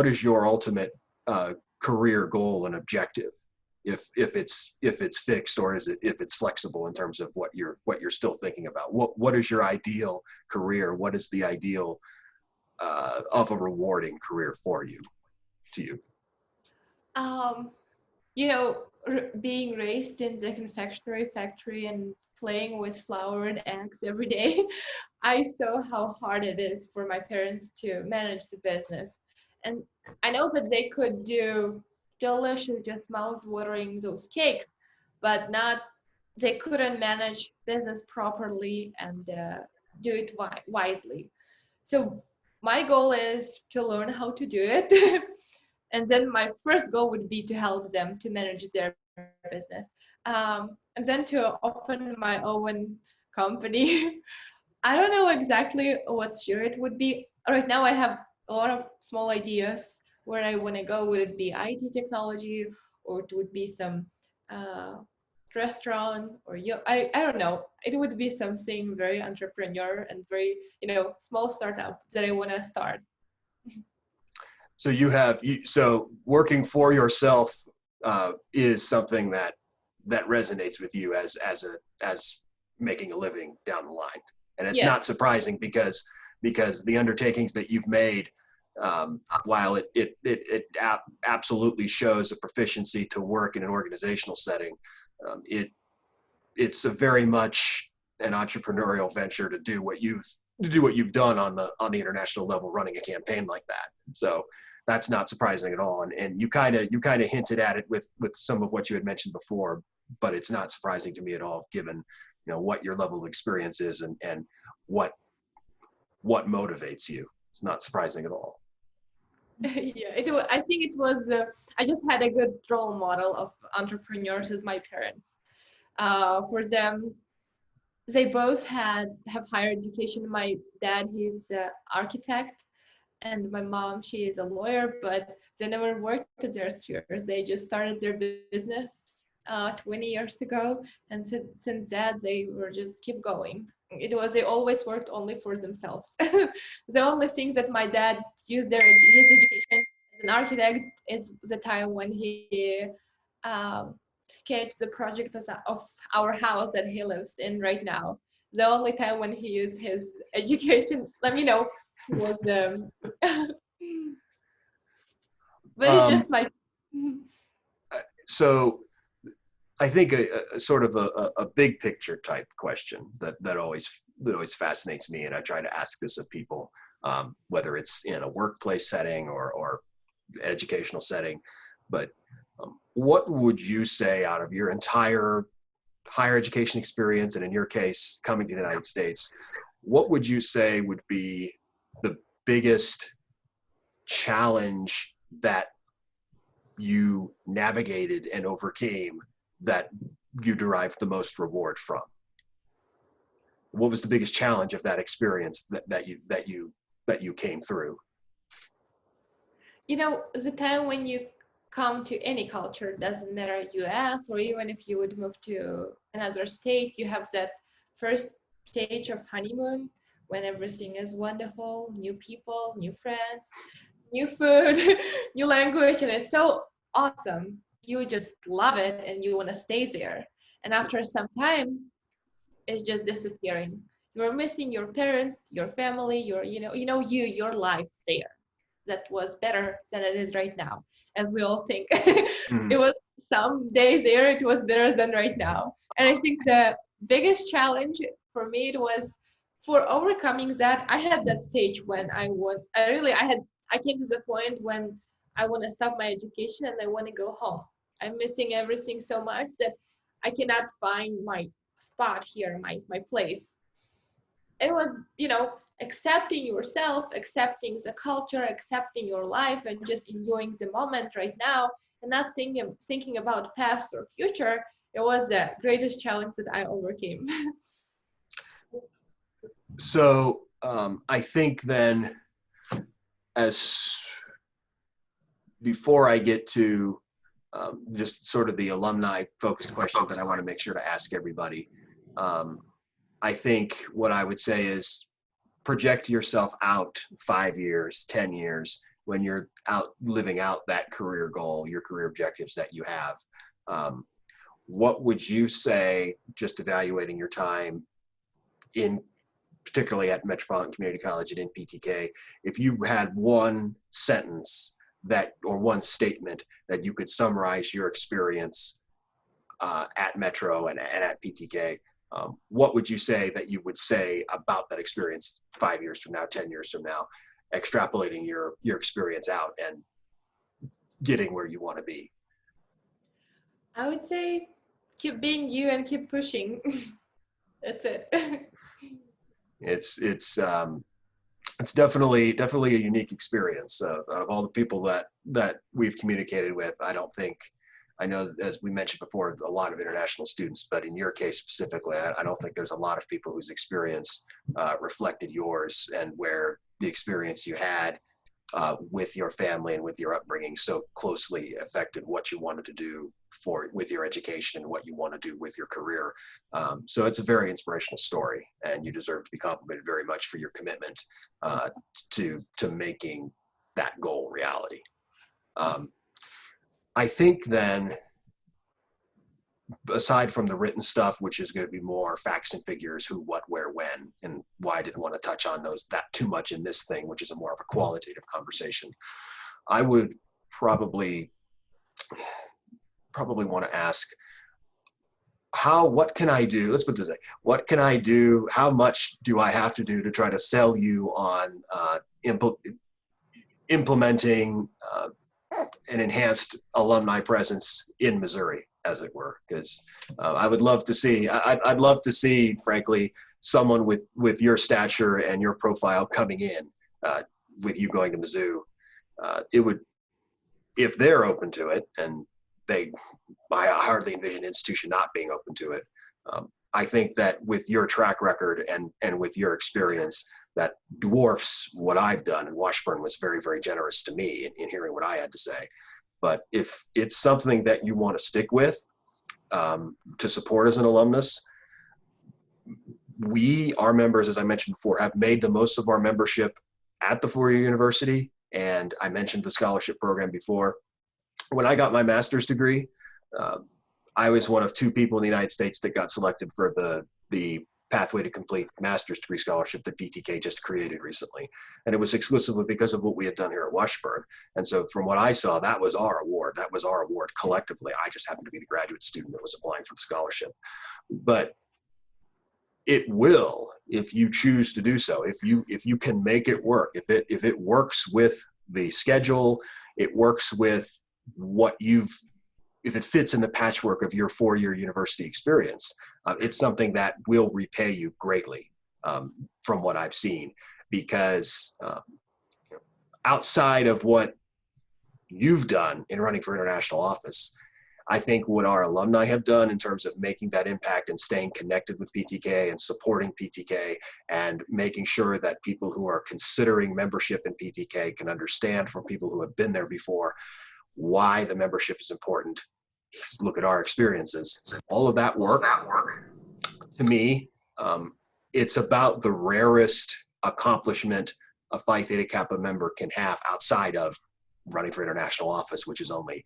is your ultimate career goal and objective, if it's fixed, or if it's flexible in terms of what you're still thinking about? What is your ideal career? What is the ideal of a rewarding career for you, to you? Being raised in the confectionery factory and playing with flour and eggs every day, I saw how hard it is for my parents to manage the business. And I know that they could do delicious, just mouth-watering those cakes, but they couldn't manage business properly and do it wisely. So my goal is to learn how to do it. And then my first goal would be to help them to manage their business. And then to open my own company. I don't know exactly what sphere it would be. Right now I have a lot of small ideas where I want to go. Would it be IT technology, or it would be some restaurant, or I don't know. It would be something very entrepreneur and very small startup that I want to start. So so working for yourself is something that resonates with you as making a living down the line, and it's not surprising because the undertakings that you've made, while it absolutely shows a proficiency to work in an organizational setting, it's a very much an entrepreneurial venture to do what you've done on the international level, running a campaign like that. So that's not surprising at all. And you kind of hinted at it with some of what you had mentioned before, but it's not surprising to me at all, given what your level of experience is and what motivates you. It's not surprising at all. Yeah, I think it was I just had a good role model of entrepreneurs as my parents. For them, they both have higher education. My dad, he's an architect, and my mom, she is a lawyer, but they never worked at their spheres. They just started their business 20 years ago, and since that, they were just keep going. They always worked only for themselves. The only thing that my dad used his education as an architect is the time when he sketched the project of our house that he lives in right now. The only time when he used his education, let me know, was but it's just my so I think a sort of a big picture type question that always fascinates me, and I try to ask this of people, whether it's in a workplace setting or educational setting, but what would you say, out of your entire higher education experience, and in your case coming to the United States, what would you say would be the biggest challenge that you navigated and overcame that you derived the most reward from? What was the biggest challenge of that experience that you came through? You know, the time when you come to any culture, doesn't matter US, or even if you would move to another state, you have that first stage of honeymoon when everything is wonderful, new people, new friends, new food, new language, and it's so awesome. You just love it and you want to stay there. And after some time, it's just disappearing. You're missing your parents, your family, your life there. That was better than it is right now, as we all think. Mhm. It was some days there, it was better than right now. And I think the biggest challenge for me, it was for overcoming that. I had that stage when I came to the point when I want to stop my education and I want to go home. I'm missing everything so much that I cannot find my spot here, my place. It was, accepting yourself, accepting the culture, accepting your life, and just enjoying the moment right now, and not thinking about past or future. It was the greatest challenge that I overcame. So I think then, as before I get to just sort of the alumni focused question that I want to make sure to ask everybody, I think what I would say is project yourself out 5 years, 10 years, when you're out living out that career goal, your career objectives that you have. What would you say, just evaluating your time particularly at Metropolitan Community College and in PTK, if you had one sentence or one statement that you could summarize your experience at Metro and at PTK, what would you say that you would say about that experience 5 years from now, 10 years from now, extrapolating your experience out and getting where you want to be? I would say keep being you and keep pushing. That's it. It's definitely a unique experience. Out of all the people that we've communicated with, I know, as we mentioned before, a lot of international students, but in your case specifically, I don't think there's a lot of people whose experience reflected yours, and where the experience you had with your family and with your upbringing so closely affected what you wanted to do with your education and what you want to do with your career. So it's a very inspirational story, and you deserve to be complimented very much for your commitment to making that goal reality. I think then, aside from the written stuff, which is going to be more facts and figures, who, what, where, when, and why I didn't want to touch on that too much in this thing, which is a more of a qualitative conversation, I would probably want to ask, what can I do? Let's put it this way. What can I do? How much do I have to do to try to sell you on implementing an enhanced alumni presence in Missouri, as it were? Because I would love to see, I'd love to see, frankly, someone with your stature and your profile coming in with you going to Mizzou. It would, if they're open to it, and I hardly envision an institution not being open to it. I think that with your track record and with your experience, that dwarfs what I've done. And Washburn was very, very generous to me in hearing what I had to say. But if it's something that you want to stick with, to support as an alumnus, our members, as I mentioned before, have made the most of our membership at the four-year university. And I mentioned the scholarship program before. When I got my master's degree, I was one of 2 people in the United States that got selected for the Pathway to Complete Master's Degree Scholarship that PTK just created recently. And it was exclusively because of what we had done here at Washburn. And so from what I saw, that was our award. That was our award collectively. I just happened to be the graduate student that was applying for the scholarship. But it will, if you choose to do so, if you can make it work, if it works with the schedule, it works with if it fits in the patchwork of your 4-year university experience, it's something that will repay you greatly, from what I've seen. Because outside of what you've done in running for international office, I think what our alumni have done in terms of making that impact and staying connected with PTK and supporting PTK and making sure that people who are considering membership in PTK can understand from people who have been there before why the membership is important. Look at our experiences. All of that work, to me, it's about the rarest accomplishment a Phi Theta Kappa member can have outside of running for international office, which is only,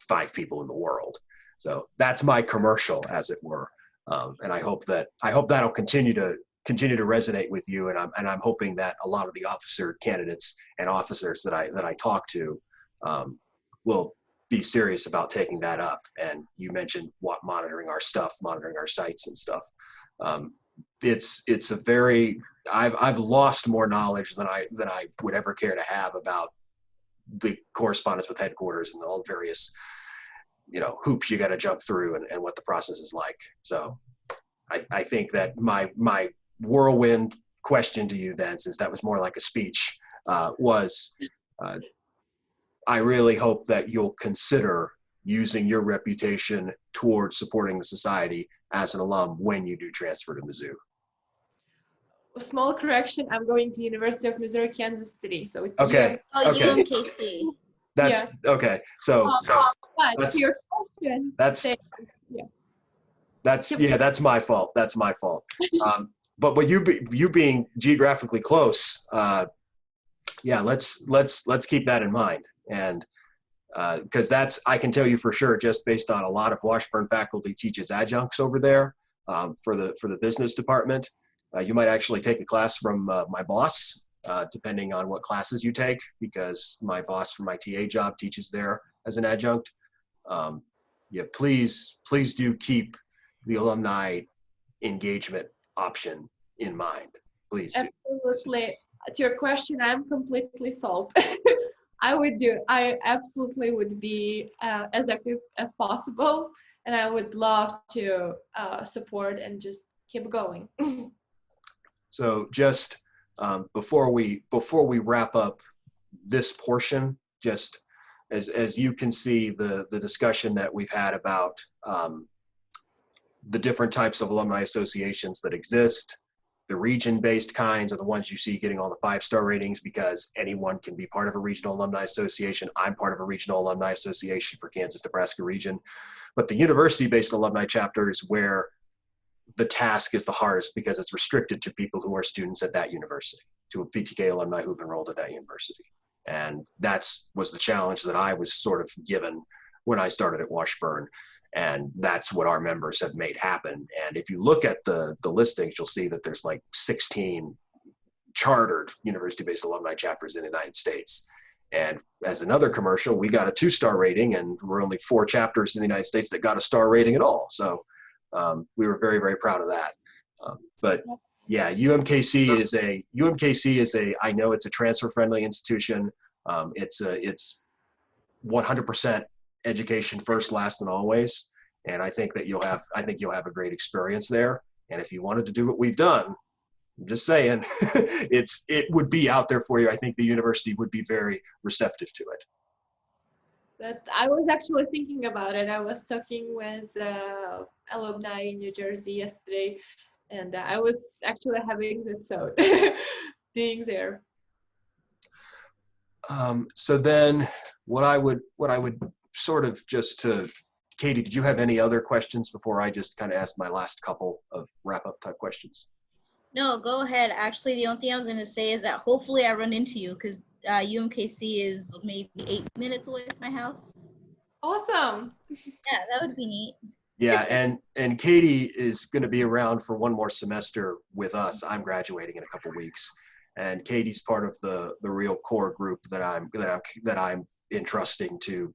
5 people in the world. So that's my commercial, as it were. And I hope that'll continue to resonate with you. And I'm hoping that a lot of the officer candidates and officers that I talk to will be serious about taking that up. And you mentioned monitoring our stuff, monitoring our sites and stuff. It's a very, I've lost more knowledge than I would ever care to have about the correspondence with headquarters and all the various, hoops you got to jump through and what the process is like. So I think that my whirlwind question to you then, since that was more like a speech, was I really hope that you'll consider using your reputation towards supporting the society as an alum when you do transfer to Mizzou. A small correction, I'm going to University of Missouri, Kansas City. So it's Okay. Oh, Okay. UMKC. That's okay. So but that's, your question, that's my fault. That's my fault. But you being geographically close, let's keep that in mind. And because I can tell you for sure, just based on a lot of Washburn faculty teaches adjuncts over there for the business department. You might actually take a class from my boss, depending on what classes you take, because my boss for my TA job teaches there as an adjunct. Please do keep the alumni engagement option in mind. Please do. Absolutely. To your question, I'm completely sold. I absolutely would be as active as possible, and I would love to support and just keep going. So just before we wrap up this portion, just as you can see the discussion that we've had about the different types of alumni associations that exist. The region-based kinds are the ones you see getting all the 5-star ratings because anyone can be part of a regional alumni association. I'm part of a regional alumni association for Kansas-Nebraska region. But the university-based alumni chapter is where the task is the hardest because it's restricted to people who are students at that university, to PTK alumni who've enrolled at that university. And was the challenge that I was sort of given when I started at Washburn. And that's what our members have made happen. And if you look at the listings, you'll see that there's like 16 chartered university-based alumni chapters in the United States. And as another commercial, we got a 2-star rating, and we're only 4 chapters in the United States that got a star rating at all. So we were very, very proud of that. But yeah, UMKC is a, I know it's a transfer-friendly institution. It's 100% education first, last, and always. And I think that you'll have a great experience there. And if you wanted to do what we've done, I'm just saying, it would be out there for you. I think the university would be very receptive to it. But I was actually thinking about it. I was talking with alumni in New Jersey yesterday, and I was actually having that so doing there. So then what I would sort of just to, Katie, did you have any other questions before I just kind of asked my last couple of wrap-up type questions? No, go ahead. Actually, the only thing I was going to say is that hopefully I run into you because UMKC is maybe 8 minutes away from my house. Awesome. Yeah, that would be neat. Yeah, and Katie is going to be around for one more semester with us. I'm graduating in a couple weeks, and Katie's part of the real core group that I'm entrusting to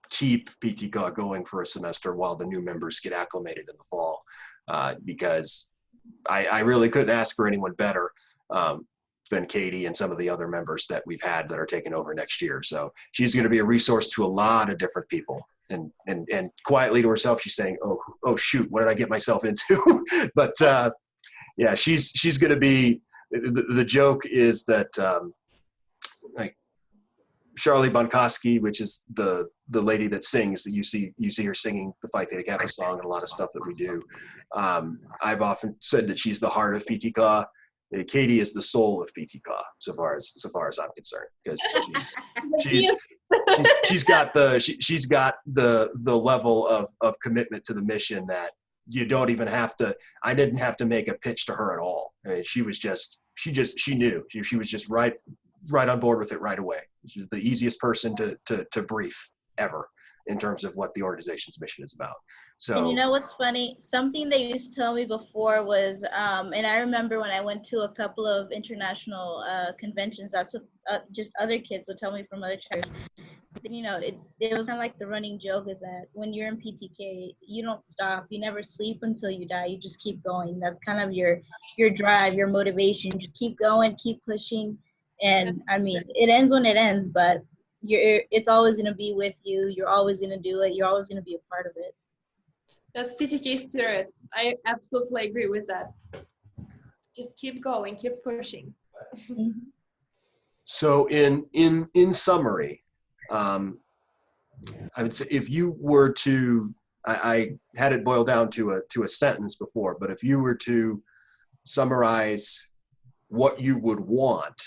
keep PTK going for a semester while the new members get acclimated in the fall, because I really couldn't ask for anyone better than Katie and some of the other members that we've had that are taking over next year. So she's going to be a resource to a lot of different people. And quietly to herself, she's saying, oh shoot, what did I get myself into? But yeah, she's going to be, the joke is that like Charlie Bonkoski, which is the the lady that sings, that you see her singing the Phi Theta Kappa song and a lot of stuff that we do. I've often said that she's the heart of PTK. Katty is the soul of PTK, so far as I'm concerned, because she's got the level of commitment to the mission that you don't even have to. I didn't have to make a pitch to her at all. I mean, she knew. She was just right on board with it right away. She's the easiest person to brief ever in terms of what the organization's mission is about. So, and you know what's funny? Something they used to tell me before was, and I remember when I went to a couple of international conventions, that's what just other kids would tell me from other chapters. You know, it was kind of like the running joke is that when you're in PTK, you don't stop. You never sleep until you die. You just keep going. That's kind of your drive, your motivation. You just keep going, keep pushing. And I mean, it ends when it ends, but it's always going to be with you. You're always going to do it. You're always going to be a part of it. That's PTK spirit. I absolutely agree with that. Just keep going, keep pushing. So in summary, I would say if you were to, I had it boiled down to a sentence before, but if you were to summarize what you would want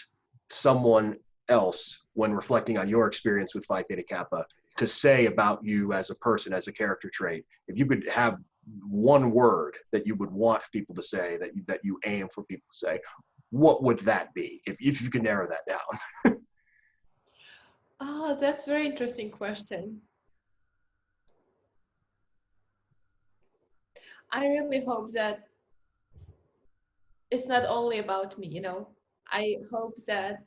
someone else when reflecting on your experience with Phi Theta Kappa to say about you as a person, as a character trait, if you could have one word that you would want people to say, that you aim for people to say, what would that be, if you could narrow that down? Oh, that's a very interesting question. I really hope that it's not only about me, you know. I hope that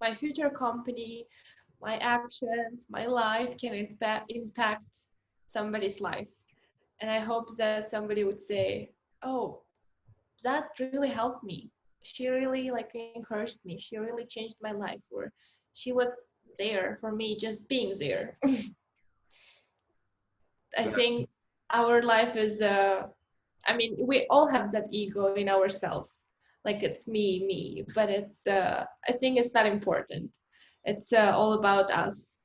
my future company, my actions, my life can impact somebody's life. And I hope that somebody would say, oh, that really helped me. She really encouraged me. She really changed my life, or she was there for me just being there. I think our life is, I mean, we all have that ego in ourselves. Like it's me, but it's, I think it's not important. It's all about us.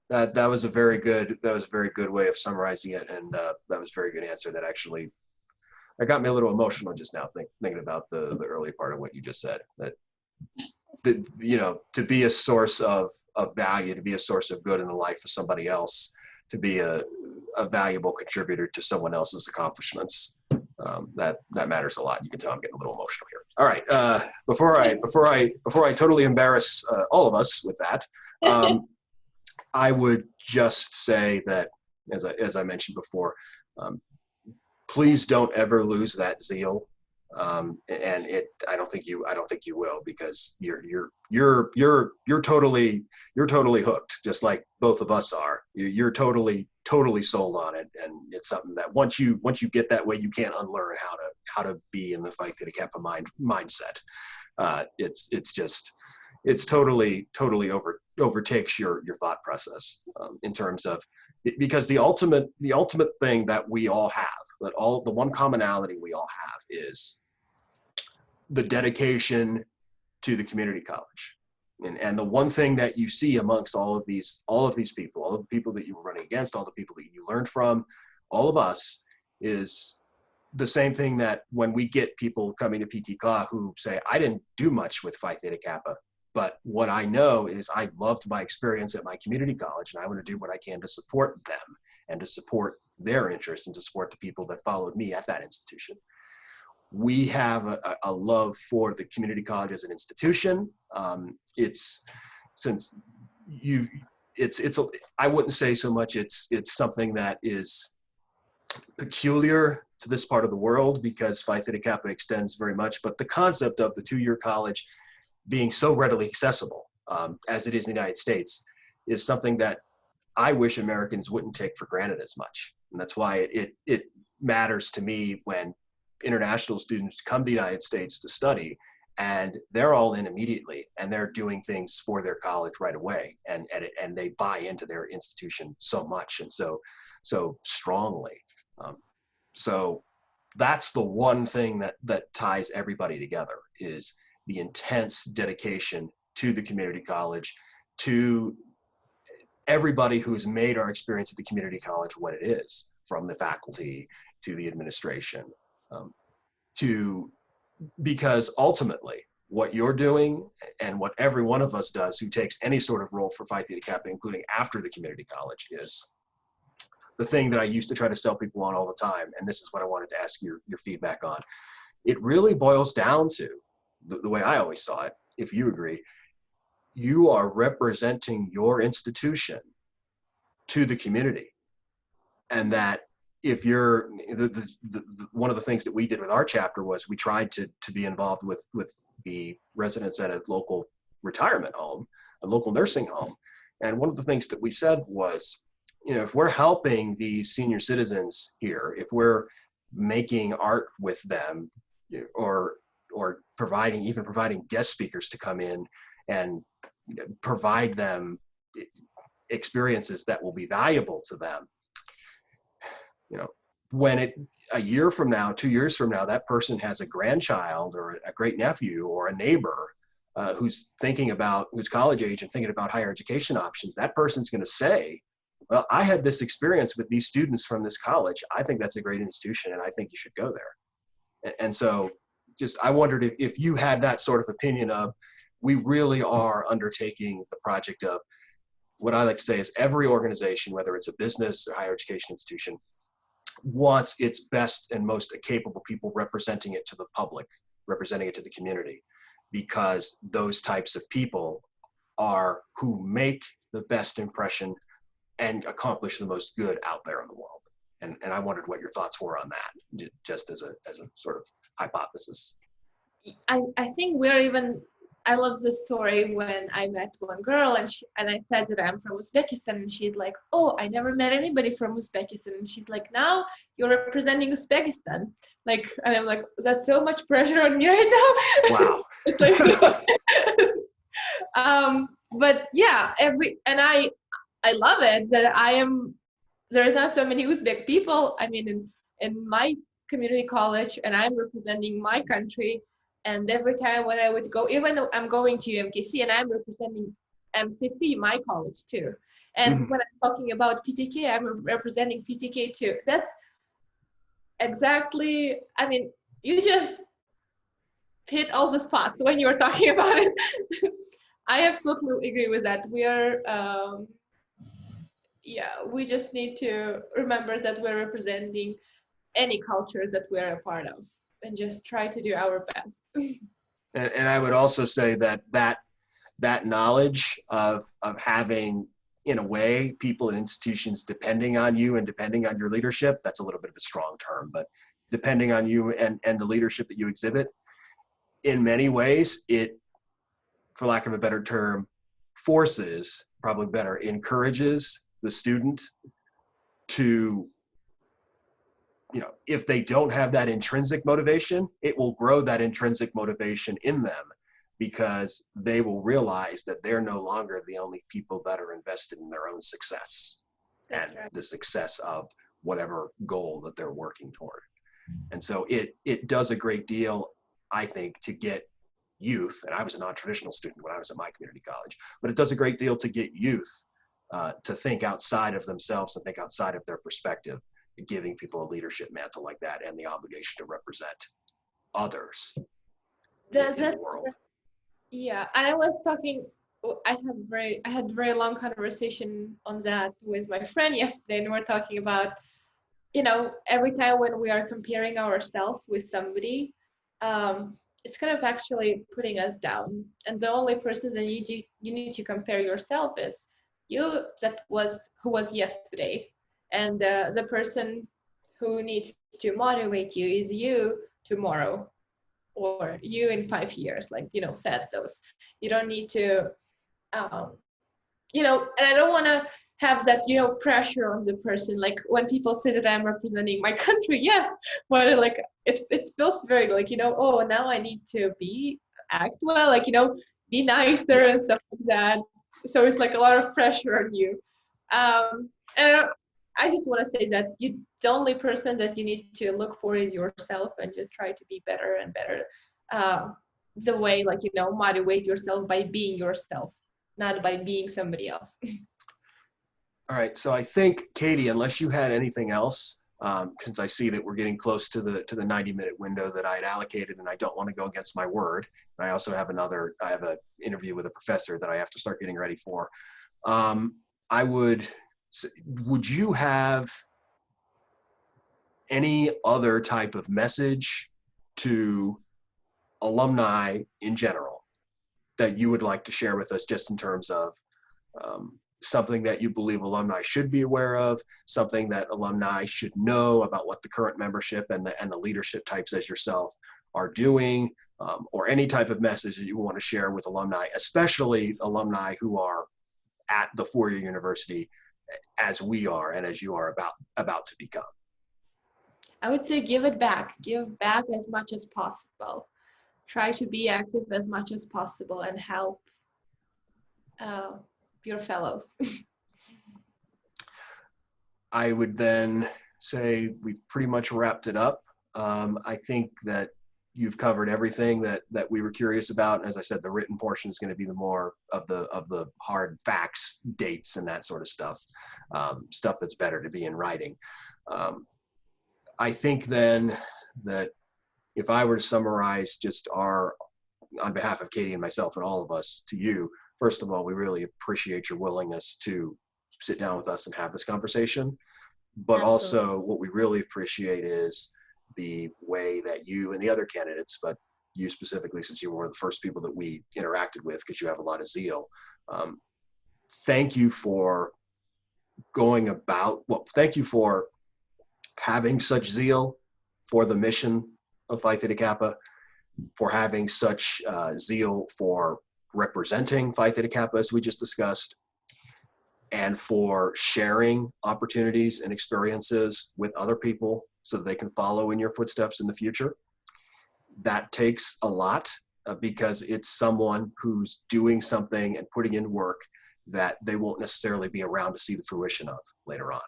That was a very good way of summarizing it, and that was a very good answer. That actually, that got me a little emotional just now thinking about the early part of what you just said. That you know, to be a source of value, to be a source of good in the life of somebody else, to be a valuable contributor to someone else's accomplishments. That matters a lot. You can tell I'm getting a little emotional here. All right, before I totally embarrass all of us with that, I would just say that, as I mentioned before, please don't ever lose that zeal. And I don't think you will, because you're totally hooked, just like both of us are. You're totally sold on it, and it's something that once you get that way, you can't unlearn how to be in the Phi Theta Kappa mindset. It's totally overtakes your thought process, in terms of, because the ultimate thing that we all have, the one commonality we all have, is the dedication to the community college. And the one thing that you see amongst all of these people, all of the people that you were running against, all the people that you learned from, all of us, is the same thing that when we get people coming to PTK who say, I didn't do much with Phi Theta Kappa, but what I know is I loved my experience at my community college, and I want to do what I can to support them and to support their interests and to support the people that followed me at that institution. We have a love for the community college as an institution. I wouldn't say so much it's something that is peculiar to this part of the world, because Phi Theta Kappa extends very much, but the concept of the two-year college being so readily accessible, as it is in the United States, is something that I wish Americans wouldn't take for granted as much. And that's why it matters to me when international students come to the United States to study, and they're all in immediately, and they're doing things for their college right away, and they buy into their institution so much and so strongly. So that's the one thing that ties everybody together, is the intense dedication to the community college, to everybody who's made our experience at the community college what it is, from the faculty to the administration, because ultimately what you're doing and what every one of us does who takes any sort of role for Phi Theta Kappa, including after the community college, is the thing that I used to try to sell people on all the time. And this is what I wanted to ask your feedback on. It really boils down to the way I always saw it, if you agree, you are representing your institution to the community. And that if you're, one of the things that we did with our chapter was we tried to be involved with the residents at a local retirement home, a local nursing home. And one of the things that we said was, you know, if we're helping these senior citizens here, if we're making art with them, or providing guest speakers to come in and provide them experiences that will be valuable to them, you know, when a year from now, 2 years from now, that person has a grandchild or a great nephew or a neighbor who's college age and thinking about higher education options, that person's going to say, well, I had this experience with these students from this college. I think that's a great institution and I think you should go there. And so I wondered if you had that sort of opinion of, we really are undertaking the project of what I like to say is every organization, whether it's a business or higher education institution, wants its best and most capable people representing it to the public, representing it to the community, because those types of people are who make the best impression and accomplish the most good out there in the world. And I wondered what your thoughts were on that, just as a sort of hypothesis. I think I love this story when I met one girl and I said that I'm from Uzbekistan, and she's like, oh, I never met anybody from Uzbekistan. And she's like, now you're representing Uzbekistan. Like, and I'm like, that's so much pressure on me right now. Wow. It's like, but yeah, I love it that there's not so many Uzbek people. I mean, in my community college, and I'm representing my country. And every time when I would go, even though I'm going to UMKC and I'm representing MCC, my college too. And when I'm talking about PTK, I'm representing PTK too. That's exactly, I mean, you just hit all the spots when you were talking about it. I absolutely agree with that. We are, we just need to remember that we're representing any cultures that we're a part of, and just try to do our best. And I would also say that knowledge of having, in a way, people and institutions depending on you and depending on your leadership, that's a little bit of a strong term, but depending on you and the leadership that you exhibit, in many ways, it, for lack of a better term, encourages the student to, you know, if they don't have that intrinsic motivation, it will grow that intrinsic motivation in them, because they will realize that they're no longer the only people that are invested in their own success. That's and right. The success of whatever goal that they're working toward. And so it does a great deal, I think, to get youth, and I was a non-traditional student when I was at my community college, but it does a great deal to get youth to think outside of themselves and think outside of their perspective, giving people a leadership mantle like that and the obligation to represent others in the world. Yeah, and I was talking, I had very long conversation on that with my friend yesterday, and we're talking about, you know, every time when we are comparing ourselves with somebody, it's kind of actually putting us down. And the only person that you need to compare yourself is you, who was yesterday. And the person who needs to motivate you is you tomorrow, or you in 5 years, like, you know, said those. You don't need to, you know, and I don't want to have that, you know, pressure on the person. Like when people say that I'm representing my country, yes, but like it feels very like, you know, oh, now I need to act well, like, you know, be nicer and stuff like that. So it's like a lot of pressure on you. And I just want to say that the only person that you need to look for is yourself, and just try to be better and better. the way, like, you know, motivate yourself by being yourself, not by being somebody else. All right, so I think, Katie, unless you had anything else, since I see that we're getting close to the 90-minute window that I had allocated, and I don't want to go against my word. And I also have I have an interview with a professor that I have to start getting ready for. Would you have any other type of message to alumni in general that you would like to share with us, just in terms of something that you believe alumni should be aware of, something that alumni should know about what the current membership and the leadership types as yourself are doing, or any type of message that you want to share with alumni, especially alumni who are at the four-year university as we are and as you are about to become? I would say give it back. Give back as much as possible. Try to be active as much as possible and help your fellows. I would then say we've pretty much wrapped it up. I think that you've covered everything that we were curious about. And as I said, the written portion is going to be the more of the hard facts, dates, and that sort of stuff, stuff that's better to be in writing. I think then that if I were to summarize just on behalf of Katie and myself and all of us, to you, first of all, we really appreciate your willingness to sit down with us and have this conversation. But Absolutely. also what we really appreciate is the way that you and the other candidates, but you specifically, since you were one of the first people that we interacted with because you have a lot of zeal, thank you for thank you for having such zeal for the mission of Phi Theta Kappa, for having such zeal for representing Phi Theta Kappa, as we just discussed, and for sharing opportunities and experiences with other people so that they can follow in your footsteps in the future. That takes a lot, because it's someone who's doing something and putting in work that they won't necessarily be around to see the fruition of later on.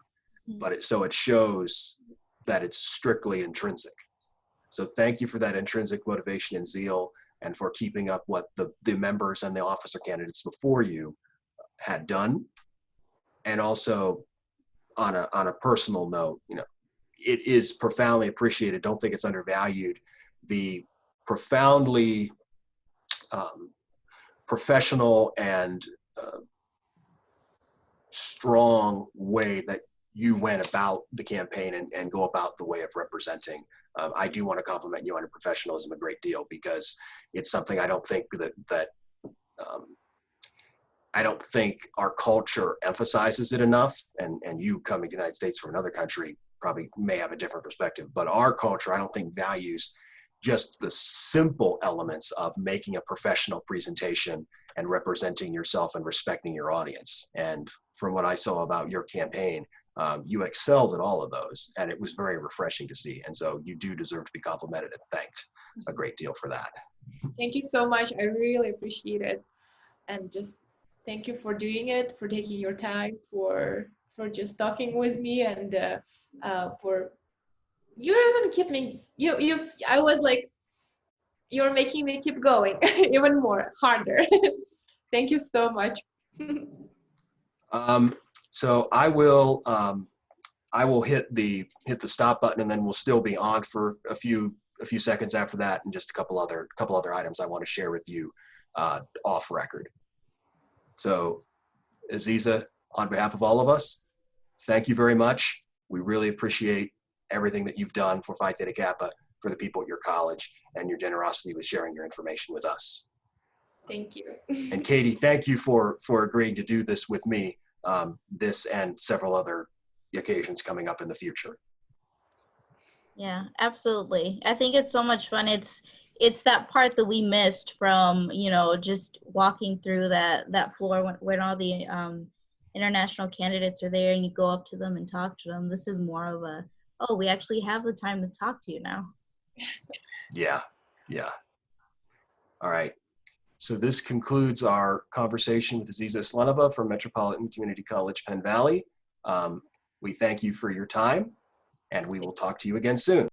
But so it shows that it's strictly intrinsic. So thank you for that intrinsic motivation and zeal, and for keeping up what the members and the officer candidates before you had done. And also on a personal note, you know, it is profoundly appreciated. Don't think it's undervalued. The profoundly professional and strong way that you went about the campaign and go about the way of representing. I do want to compliment you on your professionalism a great deal, because it's something I don't think I don't think our culture emphasizes it enough. And you coming to the United States from another country probably may have a different perspective, but our culture, I don't think, values just the simple elements of making a professional presentation and representing yourself and respecting your audience. And from what I saw about your campaign, you excelled at all of those, and it was very refreshing to see. And so you do deserve to be complimented and thanked a great deal for that. Thank you so much. I really appreciate it. And just thank you for doing it, for taking your time, for just talking with me, and for you even keep me, I was like, you're making me keep going even more harder. Thank you so much. So I will hit the stop button, and then we'll still be on for a few seconds after that, and just a couple other items I want to share with you off record. So Aziza, on behalf of all of us, thank you very much. We really appreciate everything that you've done for Phi Theta Kappa, for the people at your college, and your generosity with sharing your information with us. Thank you. And Katie, thank you for agreeing to do this with me, this and several other occasions coming up in the future. Yeah, absolutely. I think it's so much fun. It's that part that we missed from, you know, just walking through that floor when all the international candidates are there, and you go up to them and talk to them. This is more of a, oh, we actually have the time to talk to you now. Yeah. All right. So this concludes our conversation with Aziza Aslanova from Metropolitan Community College, Penn Valley. We thank you for your time, and we will talk to you again soon.